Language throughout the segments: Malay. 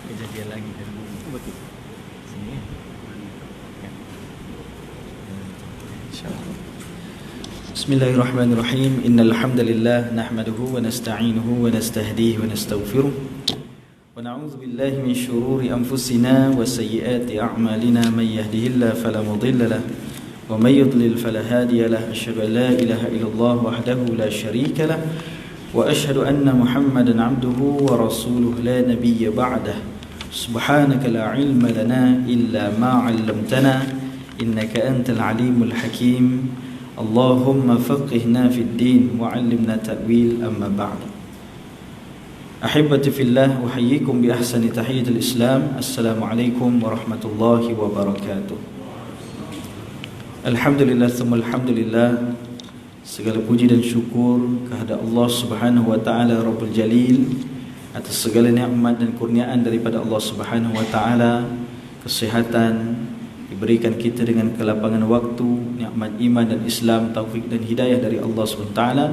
Kejadian lagi dan betul. Sini. Insyaallah. Bismillahirrahmanirrahim. Innal hamdalillah nahmaduhu wa nasta'inuhu wa nastahdihi wa nastaghfiruh. Wa na'udzu billahi min shururi anfusina wa sayyiati a'malina may yahdihillahu fala mudilla lahu wa may yudlil fala hadiya lahu. Asyhadu an la ilaha illallah wahdahu la syarika lahu wa asyhadu anna Muhammadan 'abduhu wa rasuluhu la nabiyya ba'dahu. Subhanaka la ilma lana illa ma 'allamtana innaka antal alimul hakim. Allahumma faqihna fid din wa 'allimna ta'wil, amma ba'd. Ahibati fillah, uhayyikum bi ahsani tahiyatil Islam. Assalamualaikum warahmatullahi wabarakatuh. Alhamdulillah tsumma alhamdulillah. Segala puji dan syukur kehadirat Allah Subhanahu wa taala Rabbul Jalil atas segala nikmat dan kurniaan daripada Allah Subhanahu wa taala. Kesehatan diberikan kita dengan kelapangan waktu, nikmat iman dan Islam, taufik dan hidayah dari Allah Subhanahu wa taala.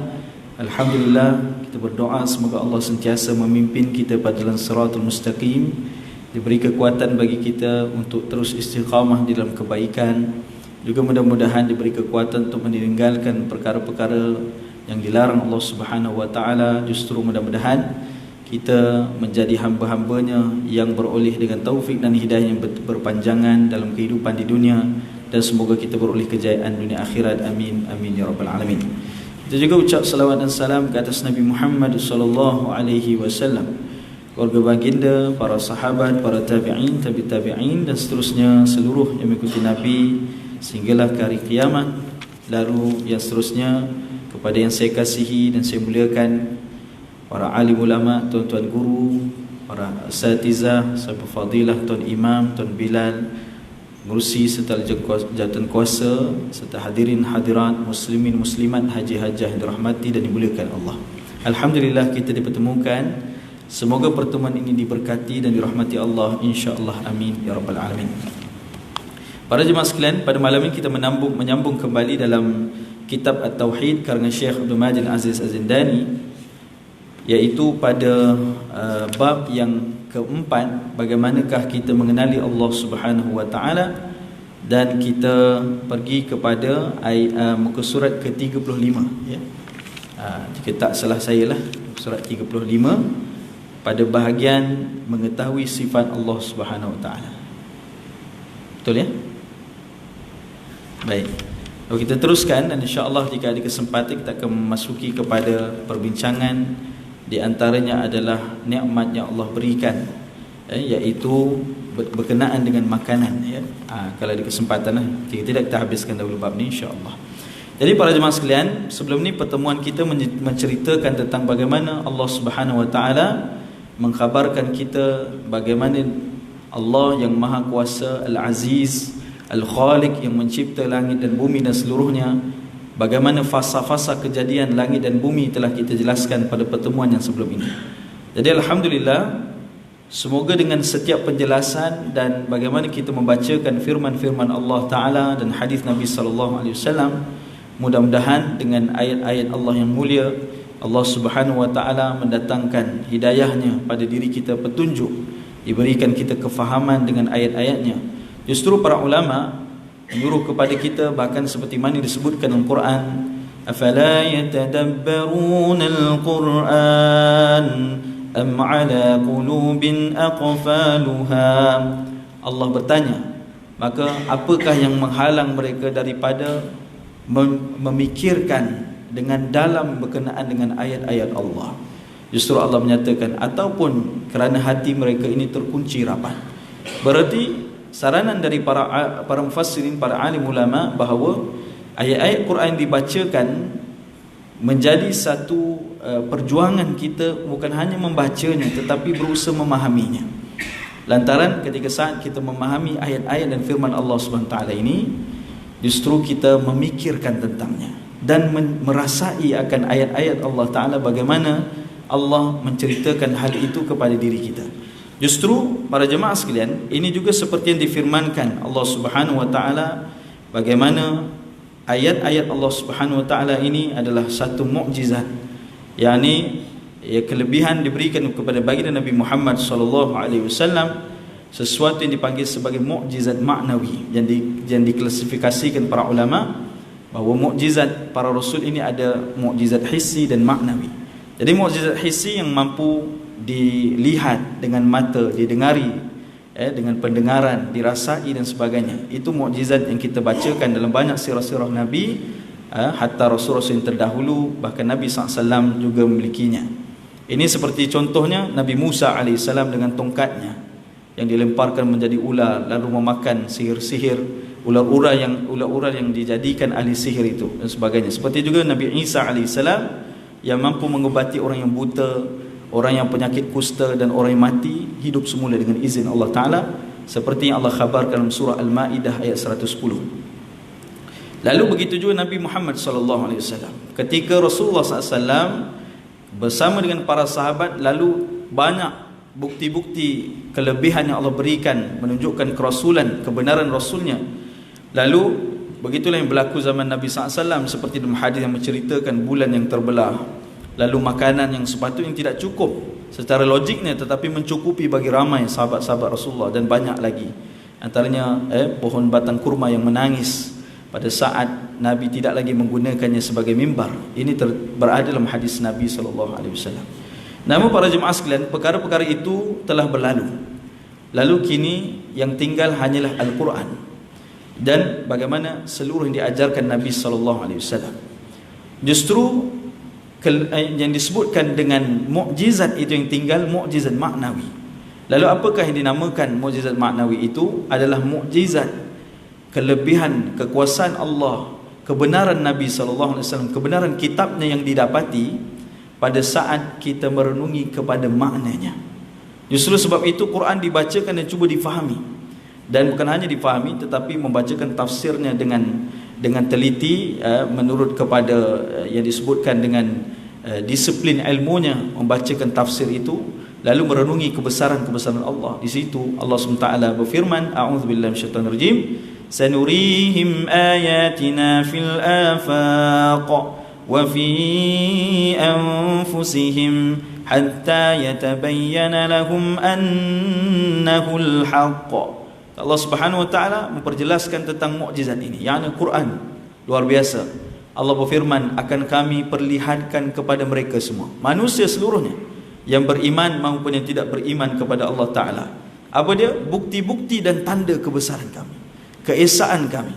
Alhamdulillah, kita berdoa semoga Allah sentiasa memimpin kita pada jalan siratul mustaqim, diberi kekuatan bagi kita untuk terus istiqamah di dalam kebaikan. Juga mudah-mudahan diberi kekuatan untuk meninggalkan perkara-perkara yang dilarang Allah Subhanahu wa taala. Justru mudah-mudahan kita menjadi hamba-hambanya yang beroleh dengan taufik dan hidayah yang berpanjangan dalam kehidupan di dunia, dan semoga kita beroleh kejayaan dunia akhirat. Amin amin ya rabbal alamin. Kita juga ucap salawat dan salam ke atas Nabi Muhammad sallallahu alaihi wasallam, keluarga baginda, para sahabat, para tabi'in, tabi'in dan seterusnya, seluruh yang mengikuti Nabi sehinggalah ke hari kiamat. Lalu yang seterusnya, kepada yang saya kasihi dan saya muliakan, para alim ulama, tuan-tuan guru, para asatizah, sahabat fadilah, tuan imam, tuan Bilal, ngurusi serta jawatan kuasa, serta hadirin hadirat, muslimin muslimat, haji hajah yang dirahmati dan dimuliakan Allah. Alhamdulillah kita dipertemukan. Semoga pertemuan ini diberkati dan dirahmati Allah, insya-Allah. Amin ya rabbal alamin. Para jemaah sekalian, pada malam ini kita menyambung kembali dalam kitab At-Tauhid karangan Syekh Abdul Majid Aziz Az-Zindani, iaitu pada bab yang keempat, bagaimanakah kita mengenali Allah Subhanahu wa taala, dan kita pergi kepada muka surat ke-35 ya. Jika tak salah saya lah, surat 35 pada bahagian mengetahui sifat Allah Subhanahu wa taala. Betul ya? Baik. Lalu kita teruskan, dan insya-Allah jika ada kesempatan kita akan memasuki kepada perbincangan. Di antaranya adalah nikmat yang Allah berikan, iaitu berkenaan dengan makanan ya. Kalau ada kesempatan kita tidak kita habiskan dahulu bab ni, insya-Allah. Jadi para jemaah sekalian, sebelum ni pertemuan kita menceritakan tentang bagaimana Allah Subhanahu wa taala mengkhabarkan kita bagaimana Allah yang Maha Kuasa, Al-Aziz, Al-Khaliq, yang mencipta langit dan bumi dan seluruhnya. Bagaimana fasa-fasa kejadian langit dan bumi telah kita jelaskan pada pertemuan yang sebelum ini. Jadi alhamdulillah, semoga dengan setiap penjelasan dan bagaimana kita membacakan firman-firman Allah Ta'ala dan hadis Nabi SAW, mudah-mudahan dengan ayat-ayat Allah yang mulia, Allah Subhanahu wa Ta'ala mendatangkan hidayahnya pada diri kita, petunjuk, diberikan kita kefahaman dengan ayat-ayatnya. Justru para ulama menyuruh kepada kita, bahkan seperti mana disebutkan dalam Quran, afala yatadabbaruna al-Quran am ala qulubin aqfaluha. Allah bertanya, maka apakah yang menghalang mereka daripada memikirkan dengan dalam berkenaan dengan ayat-ayat Allah? Justru Allah menyatakan, ataupun kerana hati mereka ini terkunci rapat. Berarti saranan dari para mufassirin, para alim ulama, bahawa ayat-ayat Quran dibacakan menjadi satu perjuangan kita, bukan hanya membacanya tetapi berusaha memahaminya. Lantaran ketika saat kita memahami ayat-ayat dan firman Allah Subhanahu Wa Taala ini, justru kita memikirkan tentangnya dan merasai akan ayat-ayat Allah Ta'ala, bagaimana Allah menceritakan hal itu kepada diri kita. Justru para jemaah sekalian, ini juga seperti yang difirmankan Allah Subhanahu Wa Taala, bagaimana ayat-ayat Allah Subhanahu Wa Taala ini adalah satu mukjizat, yakni kelebihan diberikan kepada baginda Nabi Muhammad sallallahu alaihi wasallam, sesuatu yang dipanggil sebagai mukjizat maknawi, yang diklasifikasikan para ulama bahawa mukjizat para rasul ini ada mukjizat hissi dan maknawi. Jadi mukjizat hissi yang mampu dilihat dengan mata, didengari dengan pendengaran, dirasai dan sebagainya. Itu mukjizat yang kita bacakan dalam banyak sirah-sirah Nabi, hatta rasul-rasul yang terdahulu, bahkan Nabi SAW juga memilikinya. Ini seperti contohnya Nabi Musa AS dengan tongkatnya yang dilemparkan menjadi ular, lalu memakan sihir-sihir ular-ular yang dijadikan ahli sihir itu dan sebagainya. Seperti juga Nabi Isa AS yang mampu mengobati orang yang buta, orang yang penyakit kusta dan orang yang mati hidup semula dengan izin Allah Ta'ala, seperti yang Allah khabarkan dalam surah Al-Ma'idah ayat 110. Lalu begitu juga Nabi Muhammad SAW, ketika Rasulullah SAW bersama dengan para sahabat, lalu banyak bukti-bukti kelebihan yang Allah berikan menunjukkan kerasulan, kebenaran Rasulnya. Lalu begitulah yang berlaku zaman Nabi SAW, seperti dalam hadis yang menceritakan bulan yang terbelah, lalu makanan yang sepatutnya tidak cukup secara logiknya, tetapi mencukupi bagi ramai sahabat-sahabat Rasulullah, dan banyak lagi. Antaranya pohon batang kurma yang menangis pada saat Nabi tidak lagi menggunakannya sebagai mimbar. Ini berada dalam hadis Nabi SAW. Namun para jemaah sekalian, perkara-perkara itu telah berlalu. Lalu kini yang tinggal hanyalah Al-Quran dan bagaimana seluruh yang diajarkan Nabi SAW. Justru yang disebutkan dengan mukjizat itu yang tinggal, mukjizat maknawi. Lalu apakah yang dinamakan mukjizat maknawi itu? Adalah mukjizat kelebihan, kekuasaan Allah, kebenaran Nabi SAW, kebenaran kitabnya yang didapati pada saat kita merenungi kepada maknanya. Justru sebab itu Quran dibacakan dan cuba difahami. Dan bukan hanya difahami, tetapi membacakan tafsirnya dengan teliti, menurut kepada yang disebutkan dengan disiplin ilmunya, membacakan tafsir itu, lalu merenungi kebesaran-kebesaran Allah. Di situ Allah SWT berfirman, a'udzubillahi minasyaitonirrajim, sanurihim ayatina fil afaq wa fi anfusihim hatta yatabayyana lahum annahu al-haqq. Allah Subhanahu wa taala memperjelaskan tentang mukjizat ini, yakni Quran. Luar biasa. Allah berfirman, akan kami perlihatkan kepada mereka semua, manusia seluruhnya, yang beriman maupun yang tidak beriman kepada Allah Ta'ala. Apa dia? Bukti-bukti dan tanda kebesaran kami, keesaan kami.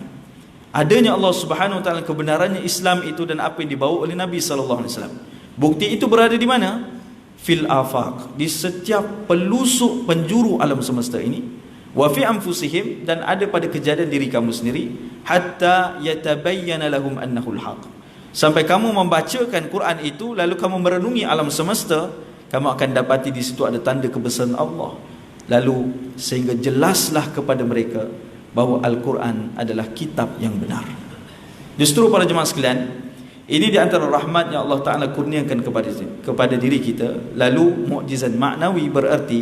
Adanya Allah Subhanahu wa taala, kebenarannya Islam itu dan apa yang dibawa oleh Nabi sallallahu alaihi wasallam. Bukti itu berada di mana? Fil afaq, di setiap pelusuk penjuru alam semesta ini. Wa fi anfusihim, dan ada pada kejadian diri kamu sendiri. Hatta yatabayyana lahum annahu al-haq, sampai kamu membacakan Quran itu, lalu kamu merenungi alam semesta, kamu akan dapati di situ ada tanda kebesaran Allah. Lalu sehingga jelaslah kepada mereka bahawa Al-Quran adalah kitab yang benar. Justru para jemaah sekalian, ini di antara rahmat yang Allah Ta'ala kurniakan kepada diri kita. Lalu mukjizat maknawi berarti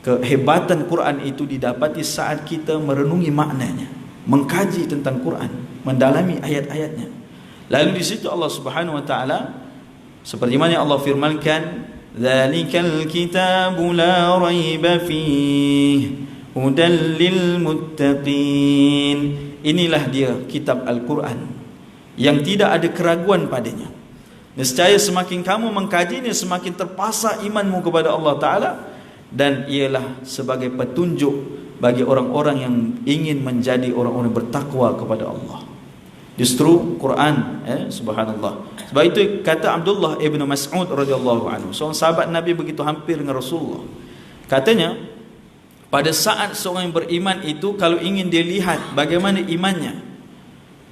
kehebatan Quran itu didapati saat kita merenungi maknanya, mengkaji tentang Quran, mendalami ayat-ayatnya. Lalu di situ Allah Subhanahu wa taala, seperti mana Allah firmankan, dzalikal kitabu la raiba fihi hudal lil muttaqin. Inilah dia kitab Al-Quran yang tidak ada keraguan padanya. Nescaya semakin kamu mengkajinya, semakin terpasa imanmu kepada Allah Ta'ala, dan ialah sebagai petunjuk bagi orang-orang yang ingin menjadi orang-orang bertakwa kepada Allah. Justru Quran, subhanallah. Sebab itu kata Abdullah ibn Mas'ud radhiyallahu anhu, seorang sahabat Nabi begitu hampir dengan Rasulullah. Katanya, pada saat seorang yang beriman itu, kalau ingin dia lihat bagaimana imannya,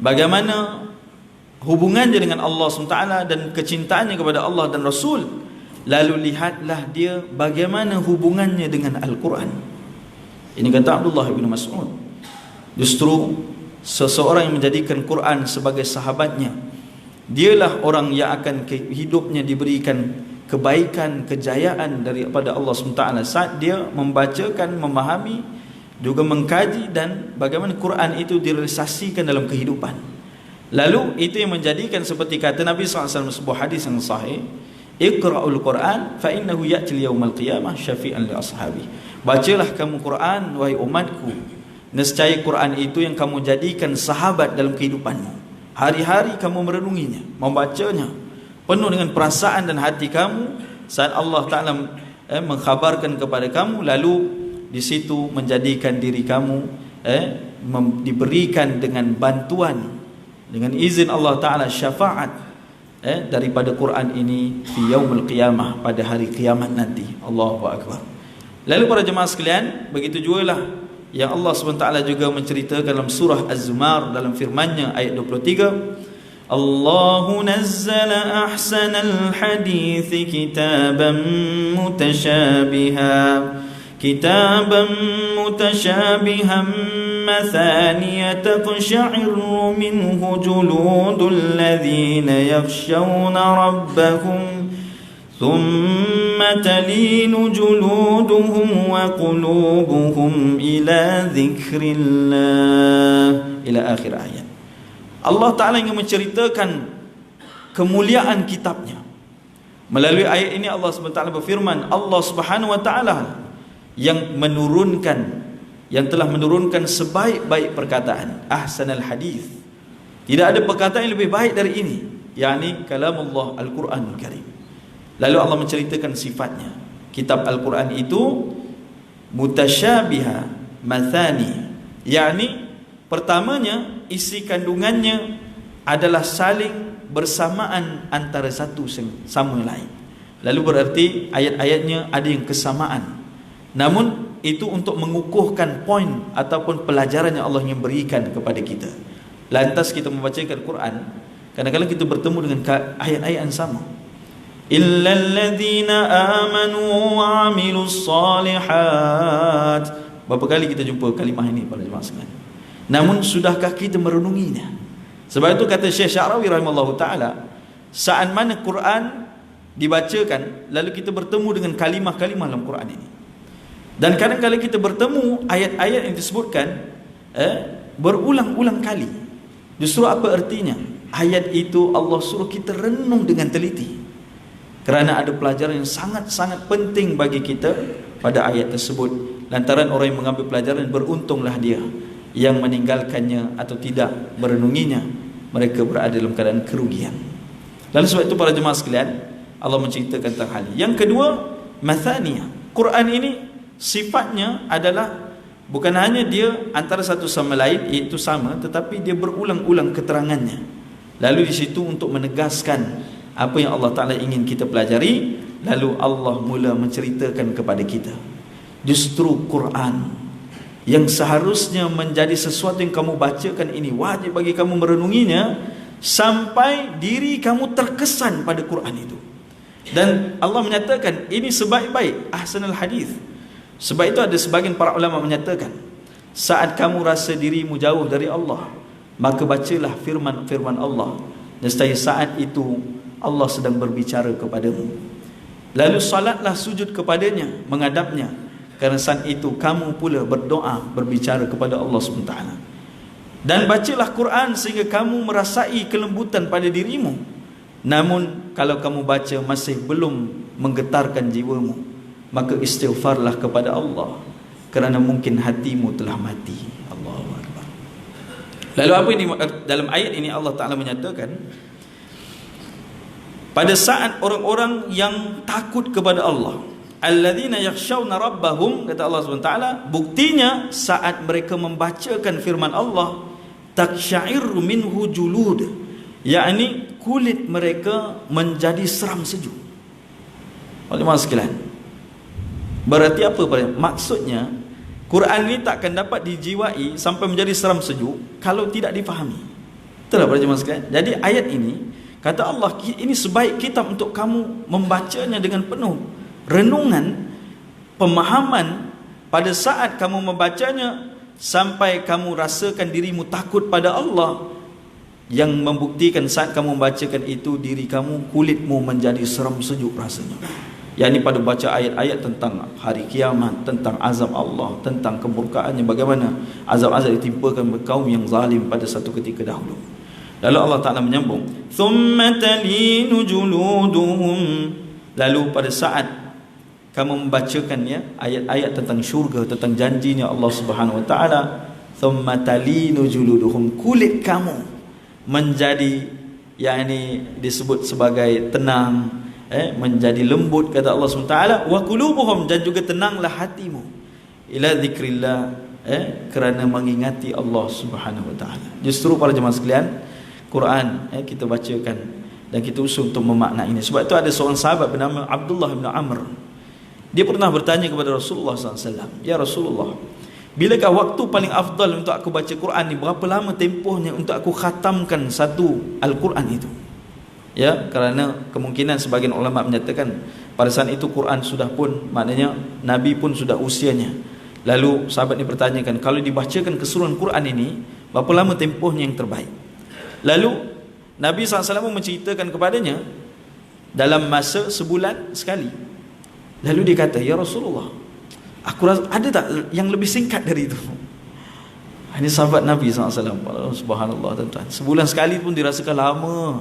bagaimana hubungannya dengan Allah SWT dan kecintaannya kepada Allah dan Rasul, lalu lihatlah dia bagaimana hubungannya dengan Al-Quran. Ini kata Abdullah bin Mas'ud. Justru seseorang yang menjadikan Quran sebagai sahabatnya, dialah orang yang akan hidupnya diberikan kebaikan, kejayaan daripada Allah SWT saat dia membacakan, memahami, juga mengkaji dan bagaimana Quran itu direalisasikan dalam kehidupan. Lalu itu yang menjadikan seperti kata Nabi SAW sebuah hadis yang sahih, Iqra'ul Quran fa innahu ya'til yaumal qiyamah syafi'an li ashabi. Bacalah kamu Quran wahai umatku, nescaya Quran itu yang kamu jadikan sahabat dalam kehidupanmu. Hari-hari kamu merenunginya, membacanya penuh dengan perasaan dan hati kamu saat Allah Ta'ala mengkhabarkan kepada kamu, lalu di situ menjadikan diri kamu diberikan dengan bantuan, dengan izin Allah Ta'ala syafaat daripada Quran ini fi yaumul qiyamah, pada hari kiamat nanti. Allahu Akbar. Lalu para jemaah sekalian, begitu jugalah yang Allah SWT juga menceritakan dalam surah Az-Zumar dalam firman-Nya ayat 23, Allahu nazzala ahsanal hadits kitaban mutashabihan مثانية تقشعر منه جلود الذين يخشون ربهم ثم تلين جلودهم وقلوبهم إلى ذكر الله إلى آخر ayat. Allah Ta'ala ingin menceritakan kemuliaan kitabnya. Melalui ayat ini Allah SWT berfirman, Allah Subhanahu Wa Ta'ala yang telah menurunkan sebaik-baik perkataan, ahsanal hadis. Tidak ada perkataan yang lebih baik dari ini, yakni kalamullah Al-Quranul Karim. Lalu Allah menceritakan sifatnya. Kitab Al-Quran itu mutasyabiha mathani, yakni pertamanya isi kandungannya adalah saling bersamaan antara satu sama lain. Lalu berarti ayat-ayatnya ada yang kesamaan. Namun itu untuk mengukuhkan poin ataupun pelajaran yang Allah ingin berikan kepada kita. Lantas kita membacakan Quran, kadang-kadang kita bertemu dengan ayat-ayat yang sama. Illal ladzina amanu wa 'amilus shalihat. Berapa kali kita jumpa kalimah ini pada jemaah sekalian? Namun sudahkah kita merenunginya? Sebab itu kata Syekh Sya'rawi rahimahullahu taala, saat mana Quran dibacakan, lalu kita bertemu dengan kalimah-kalimah dalam Quran ini. Dan kadang-kadang kita bertemu ayat-ayat yang disebutkan berulang-ulang kali. Justru apa artinya? Ayat itu Allah suruh kita renung dengan teliti, kerana ada pelajaran yang sangat-sangat penting bagi kita pada ayat tersebut. Lantaran orang yang mengambil pelajaran, beruntunglah dia. Yang meninggalkannya atau tidak merenunginya, mereka berada dalam keadaan kerugian. Lalu sebab itu para jemaah sekalian, Allah menceritakan tentang hal ini. Yang kedua, mathaniyah. Quran ini sifatnya adalah bukan hanya dia antara satu sama lain iaitu sama, tetapi dia berulang-ulang keterangannya. Lalu di situ untuk menegaskan apa yang Allah Ta'ala ingin kita pelajari, lalu Allah mula menceritakan kepada kita. Justru Quran yang seharusnya menjadi sesuatu yang kamu bacakan ini, wajib bagi kamu merenunginya sampai diri kamu terkesan pada Quran itu. Dan Allah menyatakan ini sebaik-baik ahsanul hadis. Sebab itu ada sebagian para ulama menyatakan, saat kamu rasa dirimu jauh dari Allah, maka bacalah firman-firman Allah. Nescaya saat itu Allah sedang berbicara kepadamu. Lalu salatlah sujud kepadanya, menghadapnya, kerana saat itu kamu pula berdoa, berbicara kepada Allah SWT. Dan bacalah Quran sehingga kamu merasai kelembutan pada dirimu. Namun kalau kamu baca masih belum menggetarkan jiwamu, maka istighfarlah kepada Allah, kerana mungkin hatimu telah mati. Allahu Akbar. Lalu apa ini dalam ayat ini? Allah Ta'ala menyatakan, pada saat orang-orang yang takut kepada Allah, alladzina yakhshawna rabbahum, kata Allah SWT, buktinya saat mereka membacakan firman Allah, taksya'irru minhu julud, yakni kulit mereka menjadi seram sejuk. Oleh maaf sekalian, berarti apa? Maksudnya Quran ini takkan dapat dijiwai sampai menjadi seram sejuk kalau tidak difahami. Itulah para jemaah sekalian. Jadi ayat ini kata Allah, ini sebaik kitab untuk kamu membacanya dengan penuh renungan, pemahaman, pada saat kamu membacanya sampai kamu rasakan dirimu takut pada Allah, yang membuktikan saat kamu membacakan itu diri kamu, kulitmu menjadi seram sejuk rasanya. Yakni pada baca ayat-ayat tentang hari kiamat, tentang azab Allah, tentang kemurkaannya, bagaimana azab-azab ditimpakan kaum yang zalim pada satu ketika dahulu. Lalu Allah Ta'ala menyambung, thumma talinu juluduhum, lalu pada saat kamu membacakan ya ayat-ayat tentang syurga, tentang janjinya Allah Subhanahu Wa Ta'ala, thumma talinu juluduhum, kulit kamu menjadi, yakni disebut sebagai tenang, menjadi lembut, kata Allah SWT. Wa qulubuhum, dan juga tenanglah hatimu, ila zikrillah, kerana mengingati Allah Subhanahu Wa Ta'ala. Justru para jemaah sekalian, Quran kita bacakan dan kita usul untuk memaknai ini. Sebab itu ada seorang sahabat bernama Abdullah bin Amr. Dia pernah bertanya kepada Rasulullah SAW, ya Rasulullah, bilakah waktu paling afdal untuk aku baca Quran ni? Berapa lama tempohnya untuk aku khatamkan satu Al-Quran itu? Ya, kerana kemungkinan sebagian ulama menyatakan pada saat itu Quran sudah pun, maknanya Nabi pun sudah usianya. Lalu sahabat ni bertanyakan, kalau dibacakan keseluruhan Quran ini, berapa lama tempohnya yang terbaik? Lalu Nabi SAW menceritakan kepadanya dalam masa sebulan sekali. Lalu dia kata, ya Rasulullah, aku rasa ada tak yang lebih singkat dari itu? Ini sahabat Nabi SAW. Subhanallah tuan-tuan, sebulan sekali pun dirasakan lama.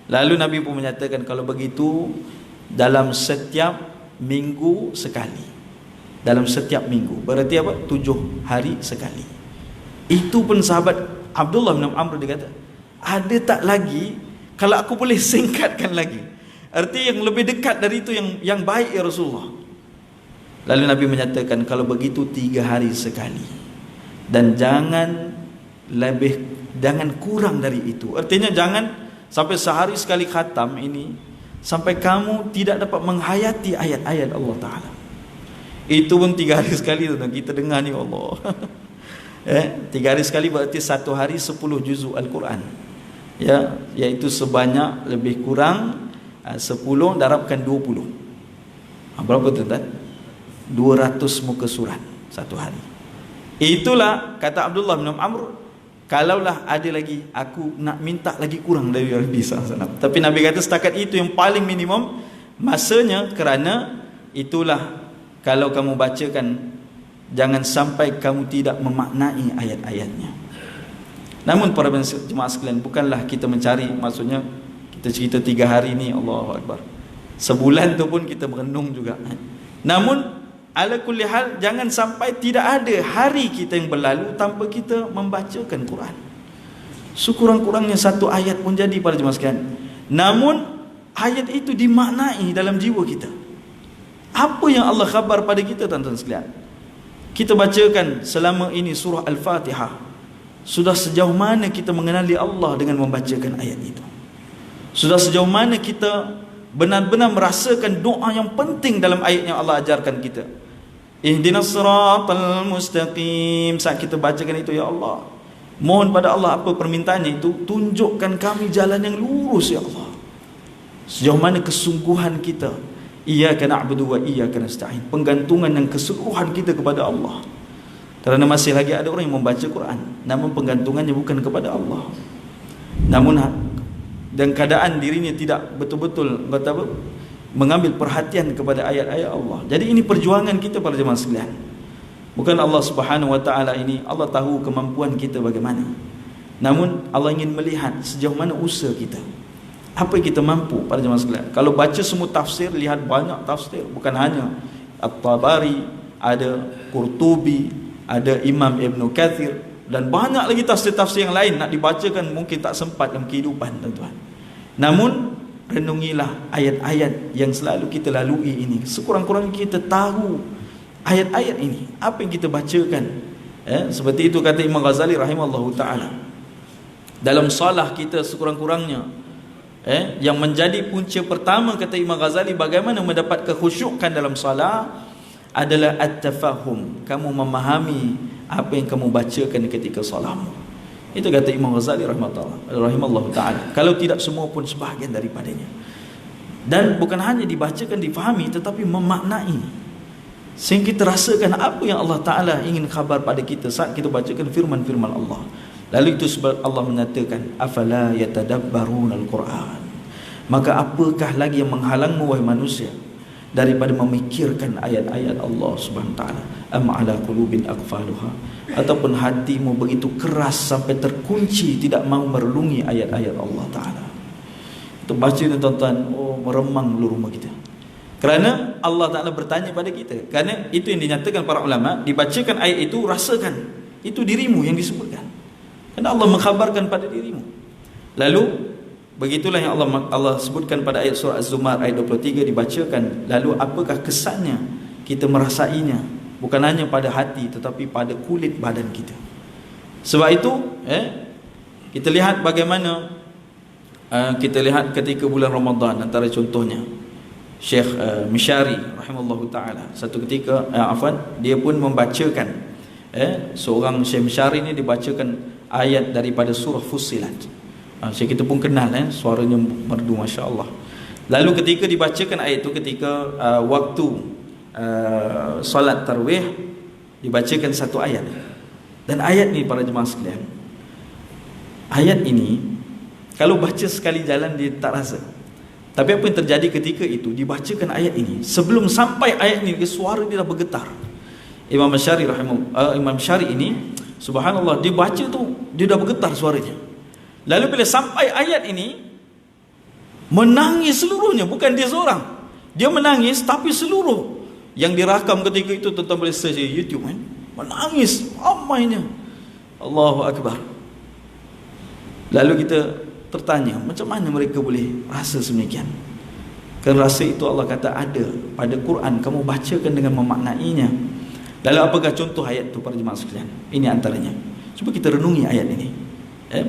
Lalu Nabi pun menyatakan, kalau begitu dalam setiap minggu sekali. Dalam setiap minggu, berarti apa? 7 hari sekali. Itu pun sahabat Abdullah bin Amr dia kata, ada tak lagi kalau aku boleh singkatkan lagi? Arti yang lebih dekat dari itu yang baik ya Rasulullah. Lalu Nabi menyatakan, kalau begitu 3 hari sekali, dan jangan kurang dari itu. Artinya jangan sampai sehari sekali khatam ini sampai kamu tidak dapat menghayati ayat-ayat Allah Ta'ala. Itu pun 3 hari sekali tu kita dengar ni Allah. 3 hari sekali berarti 1 hari 10 juzuk Al-Quran. Ya, iaitu sebanyak lebih kurang 10 darabkan 20. Berapa tuan-tuan? 200 muka surat satu hari. Itulah kata Abdullah bin Amr, kalaulah ada lagi, aku nak minta lagi kurang dari Nabi SAW. Tapi Nabi kata setakat itu yang paling minimum masanya, kerana itulah kalau kamu bacakan, jangan sampai kamu tidak memaknai ayat-ayatnya. Namun para jemaah sekalian, bukanlah kita mencari, maksudnya kita cerita 3 hari ni Allahu Akbar, sebulan tu pun kita merenung juga. Namun ala kulli hal, jangan sampai tidak ada hari kita yang berlalu tanpa kita membacakan Quran. Sekurang-kurangnya 1 ayat pun jadi para jemaah sekalian. Namun ayat itu dimaknai dalam jiwa kita. Apa yang Allah khabar pada kita tuan-tuan sekalian? Kita bacakan selama ini surah Al-Fatihah. Sudah sejauh mana kita mengenali Allah dengan membacakan ayat itu? Sudah sejauh mana kita benar-benar merasakan doa yang penting dalam ayat yang Allah ajarkan kita? Ihdinas siratal mustaqim. Saat kita bacakan itu, ya Allah, mohon pada Allah apa permintaannya itu, tunjukkan kami jalan yang lurus ya Allah. Sejauh mana kesungguhan kita, iyyaka na'budu wa iyyaka nasta'in, penggantungan yang keseluruhan kita kepada Allah. Kerana masih lagi ada orang yang membaca Quran namun penggantungannya bukan kepada Allah, namun dan keadaan dirinya tidak betul-betul mengambil perhatian kepada ayat-ayat Allah. Jadi ini perjuangan kita para jemaah sekalian. Bukan Allah Subhanahu Wa Ta'ala ini, Allah tahu kemampuan kita bagaimana. Namun Allah ingin melihat sejauh mana usaha kita, apa yang kita mampu para jemaah sekalian. Kalau baca semua tafsir, lihat banyak tafsir, bukan hanya At-Tabari, ada Qurtubi, ada Imam Ibn Kathir, dan banyak lagi tafsir-tafsir yang lain nak dibacakan mungkin tak sempat dalam kehidupan tuan-tuan. Namun renungilah ayat-ayat yang selalu kita lalui ini. Sekurang-kurangnya kita tahu ayat-ayat ini, apa yang kita bacakan. Seperti itu kata Imam Ghazali rahimahullahu ta'ala. Dalam salah kita sekurang-kurangnya, yang menjadi punca pertama kata Imam Ghazali bagaimana mendapat kekhusyukan dalam salah adalah at-tafahum, kamu memahami apa yang kamu bacakan ketika salatmu. Itu kata Imam Ghazali rahimahullah ta'ala. Kalau tidak semua pun sebahagian daripadanya. Dan bukan hanya dibacakan, difahami, tetapi memaknai. sehingga kita rasakan apa yang Allah Ta'ala ingin khabar pada kita saat kita bacakan firman-firman Allah. Lalu itu sebab Allah menyatakan, afala yatadabbaruna al-Quran. Maka apakah lagi yang menghalangmu wahai manusia daripada memikirkan ayat-ayat Allah Subhanahu wa taala? Am ala qulubin aqfaluha, ataupun hatimu begitu keras sampai terkunci tidak mau merenungi ayat-ayat Allah Taala. Itu baca ni tuan-tuan, oh meremang seluruh rumah kita. Kerana Allah Taala bertanya pada kita. Kerana itu yang dinyatakan para ulama, dibacakan ayat itu rasakan itu dirimu yang disebutkan. Kerana Allah mengkhabarkan pada dirimu. Lalu begitulah yang Allah sebutkan pada ayat surah Az-Zumar ayat 23 dibacakan. Lalu apakah kesannya kita merasainya, bukan hanya pada hati tetapi pada kulit badan kita. Sebab itu kita lihat bagaimana kita lihat ketika bulan Ramadan, antara contohnya Syekh Mishari rahimahullahu taala satu ketika dia pun membacakan seorang Syekh Mishari ni dibacakan ayat daripada surah Fussilat. Syekh kita pun kenal suaranya merdu masya-Allah. Lalu ketika dibacakan ayat itu ketika waktu solat tarawih, dibacakan satu ayat. Dan ayat ni para jemaah sekalian, ayat ini kalau baca sekali jalan dia tak rasa. Tapi apa yang terjadi ketika itu dibacakan ayat ini, sebelum sampai ayat ini suara dia dah bergetar. Imam Syari ini subhanallah, dia baca tu dia dah bergetar suaranya. Lalu bila sampai ayat ini, menangis seluruhnya, bukan dia seorang. Dia menangis tapi seluruh yang dirakam ketika itu, tuan-tuan boleh search di YouTube menangis ramainya. Allahu Akbar. Lalu kita tertanya, macam mana mereka boleh rasa semikian? Kerana rasa itu Allah kata ada pada Quran, kamu bacakan dengan memaknainya. Lalu apakah contoh ayat itu para jemaah sekalian? Ini antaranya. Cuba kita renungi ayat ini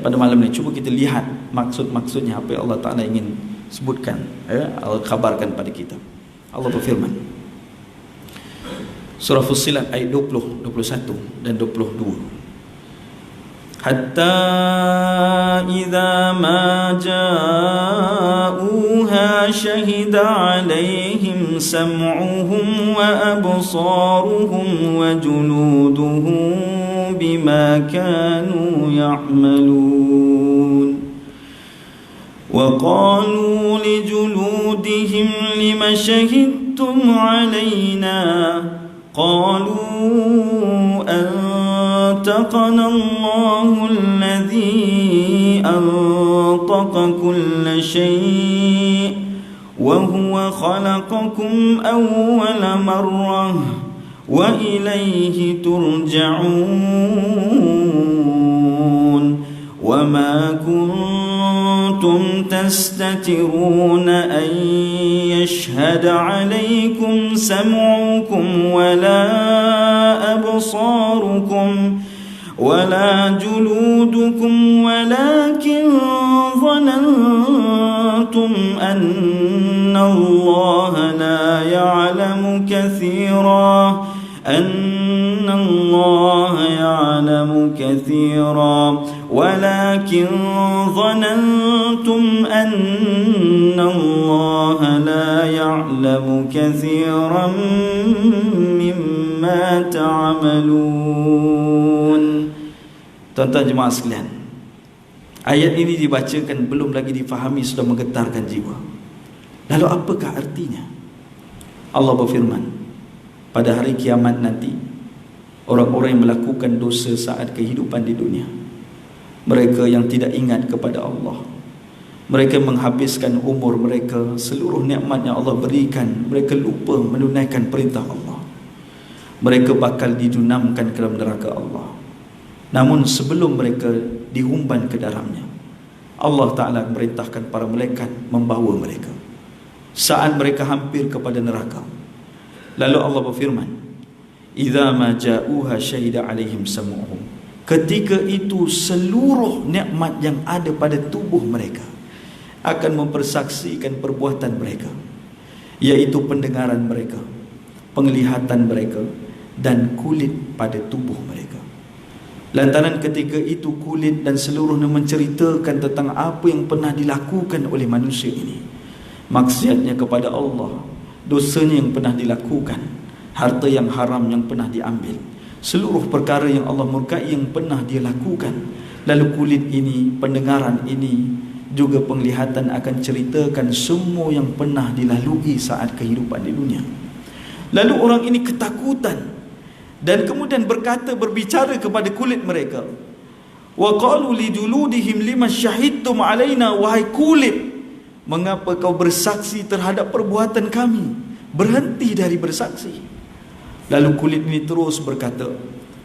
pada malam ini. Cuba kita lihat maksud-maksudnya, apa yang Allah Ta'ala ingin sebutkan, Allah khabarkan pada kita. Allah berfirman surah Fussilat ayat 20, 21 dan 22. Hatta idza ma ja'uha shahida 'alaihim sam'uhum wa absaruhum wa juluduhum bima kanu ya'malun. Wa qalu li juludihim lima shahidtum 'alaina qalu أنطقنا الله الذي أنطق كل شيء وهو خلقكم أول مرة وإليه ترجعون وما كنتم تستترون أن يشهد عليكم سمعكم ولا أبصاركم ولا جلودكم ولكن ظننتم أن الله لا يعلم كثيرا ولكن ظننتم أن الله لا يعلم كثيرا مما تعملون. Tuan-tuan jemaah sekalian, ayat ini dibacakan belum lagi difahami sudah menggetarkan jiwa. Lalu apakah artinya? Allah berfirman, pada hari kiamat nanti, orang-orang yang melakukan dosa saat kehidupan di dunia, mereka yang tidak ingat kepada Allah, mereka menghabiskan umur mereka, seluruh nikmat yang Allah berikan, mereka lupa menunaikan perintah Allah, mereka bakal didunamkan ke dalam neraka Allah. Namun sebelum mereka dihumban ke dalamnya, Allah Ta'ala merintahkan para malaikat membawa mereka. Saat mereka hampir kepada neraka, lalu Allah berfirman, idza ma ja'uha syahida 'alaihim sam'uhum. Ketika itu seluruh nikmat yang ada pada tubuh mereka akan mempersaksikan perbuatan mereka, yaitu pendengaran mereka, penglihatan mereka, dan kulit pada tubuh mereka. Lantaran ketika itu kulit dan seluruhnya menceritakan tentang apa yang pernah dilakukan oleh manusia ini, maksiatnya kepada Allah, dosanya yang pernah dilakukan, harta yang haram yang pernah diambil, seluruh perkara yang Allah murkai yang pernah dia lakukan. Lalu kulit ini, pendengaran ini, juga penglihatan akan ceritakan semua yang pernah dilalui saat kehidupan di dunia. Lalu orang ini ketakutan dan kemudian berbicara kepada kulit mereka. Wa qalu liduludihim lima syahidtum alaina, wahai kulit, mengapa kau bersaksi terhadap perbuatan kami? Berhenti dari bersaksi. Lalu kulit ini terus berkata,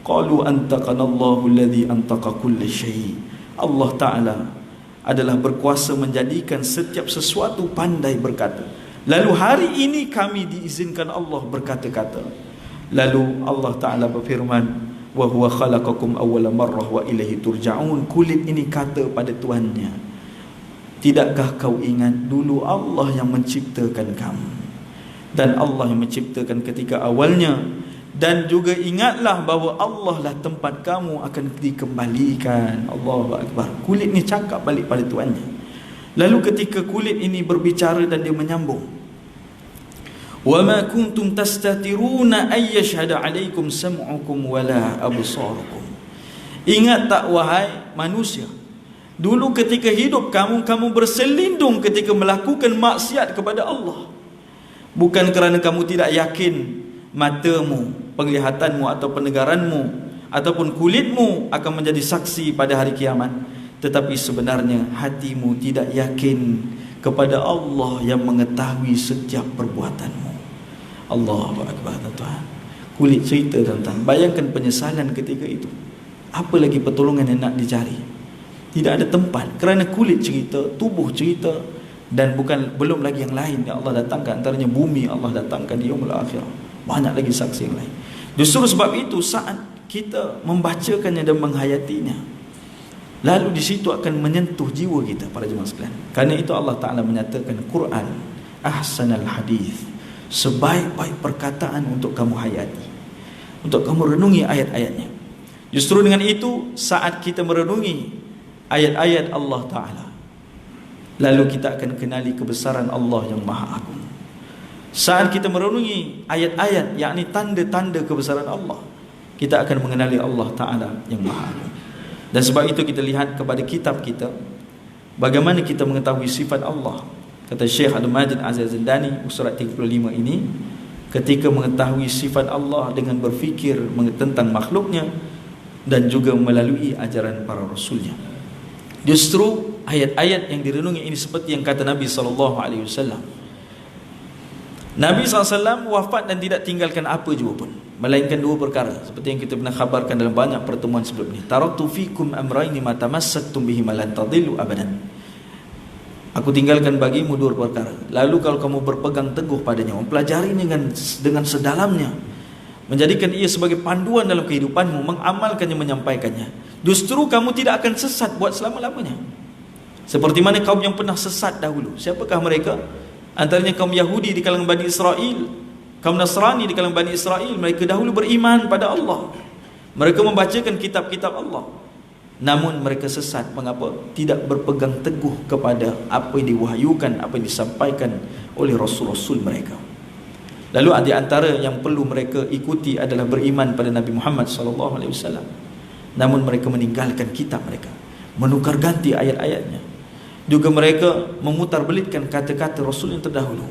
qalu antaqanallahu alladhi antaqa kulla syai'. Allah Ta'ala adalah berkuasa menjadikan setiap sesuatu pandai berkata. Lalu hari ini kami diizinkan Allah berkata-kata. Lalu Allah Ta'ala berfirman, wa huwa khalaqakum awwala marrah wa ilaihi turja'un. Kulit ini kata pada tuannya, tidakkah kau ingat dulu Allah yang menciptakan kamu, dan Allah yang menciptakan ketika awalnya, dan juga ingatlah bahawa Allah lah tempat kamu akan dikembalikan. Allahu Akbar. Kulit ni cakap balik pada tuannya. Lalu ketika kulit ini berbicara dan dia menyambung, wa ma kuntum tastatiruna ay yashhada alaikum sam'ukum wala absarukum. Ingat tak wahai manusia, dulu ketika hidup kamu berselindung ketika melakukan maksiat kepada Allah. Bukan kerana kamu tidak yakin matamu, penglihatanmu atau pendengaranmu ataupun kulitmu akan menjadi saksi pada hari kiamat, tetapi sebenarnya hatimu tidak yakin kepada Allah yang mengetahui setiap perbuatanmu. Allahu Akbar, tuan. Kulit cerita, tuan. Bayangkan penyesalan ketika itu. Apa lagi pertolongan yang nak dicari? Tidak ada tempat, kerana kulit cerita, tubuh cerita, dan belum lagi yang lain yang Allah datangkan, antaranya bumi Allah datangkan di yaumul akhirah. Banyak lagi saksi yang lain. Justru sebab itu saat kita membacakannya dan menghayatinya, lalu di situ akan menyentuh jiwa kita, para jemaah sekalian. Kerana itu Allah Ta'ala menyatakan Quran ahsanal hadis, sebaik-baik perkataan untuk kamu hayati, untuk kamu renungi ayat-ayatnya. Justru dengan itu, saat kita merenungi ayat-ayat Allah Ta'ala, lalu kita akan kenali kebesaran Allah yang Maha Agung. Saat kita merenungi ayat-ayat, yakni tanda-tanda kebesaran Allah, kita akan mengenali Allah Ta'ala yang Maha Agung. Dan sebab itu kita lihat kepada kitab kita, bagaimana kita mengetahui sifat Allah. Kata Syekh Abdul Majid Az-Zindani, surat 35 ini, ketika mengetahui sifat Allah dengan berfikir tentang makhluknya dan juga melalui ajaran para rasulnya. Justru ayat-ayat yang direnungi ini seperti yang kata Nabi SAW. Nabi SAW wafat dan tidak tinggalkan apa juga pun, melainkan dua perkara, seperti yang kita pernah khabarkan dalam banyak pertemuan sebelum ini. Taraktu fikum amrayni ma tamassaktum bihima lan tadillu abadan. Aku tinggalkan bagimu dua perkara, lalu kalau kamu berpegang teguh padanya, mempelajari dengan sedalamnya, menjadikan ia sebagai panduan dalam kehidupanmu, mengamalkannya, menyampaikannya, justru kamu tidak akan sesat buat selama-lamanya. Seperti mana kaum yang pernah sesat dahulu. Siapakah mereka? Antaranya kaum Yahudi di kalangan Bani Israel, kaum Nasrani di kalangan Bani Israel. Mereka dahulu beriman pada Allah, mereka membacakan kitab-kitab Allah, namun mereka sesat. Mengapa? Tidak berpegang teguh kepada apa yang diwahyukan, apa yang disampaikan oleh Rasul-Rasul mereka. Lalu di antara yang perlu mereka ikuti adalah beriman pada Nabi Muhammad SAW. Namun mereka meninggalkan kitab mereka, menukar ganti ayat-ayatnya. Juga mereka memutarbelitkan kata-kata Rasul yang terdahulu,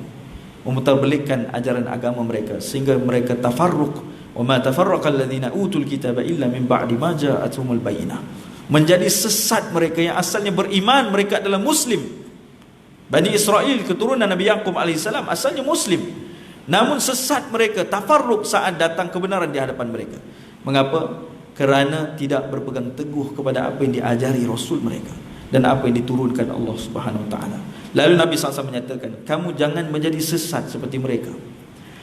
memutarbelitkan ajaran agama mereka, sehingga mereka tafarruq. Wa ma tafarraqa alladhina utul kitaba illa min ba'di ma ja'atuhumul bayyinah. Menjadi sesat mereka yang asalnya beriman, mereka adalah Muslim. Bani Israel, keturunan Nabi Yaqub alaihissalam, asalnya Muslim. Namun sesat mereka, tafarruq saat datang kebenaran di hadapan mereka. Mengapa? Kerana tidak berpegang teguh kepada apa yang diajari Rasul mereka dan apa yang diturunkan Allah Subhanahu Wa Taala. Lalu Nabi SAW menyatakan, kamu jangan menjadi sesat seperti mereka.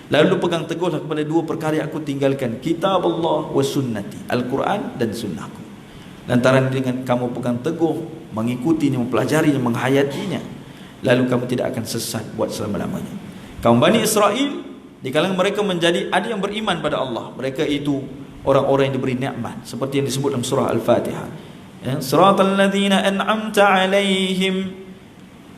Lalu pegang teguhlah kepada dua perkara yang aku tinggalkan, kitab Allah wa sunnati, Al-Quran dan sunnahku. Lantaran dengan kamu pegang teguh, mengikutinya, mempelajarinya, menghayatinya, lalu kamu tidak akan sesat buat selama-lamanya. Kaum Bani Israel, di kalangan mereka menjadi ada yang beriman pada Allah. Mereka itu orang-orang yang diberi nikmat, seperti yang disebut dalam surah Al-Fatihah. Siratal ladzina an'amta 'alaihim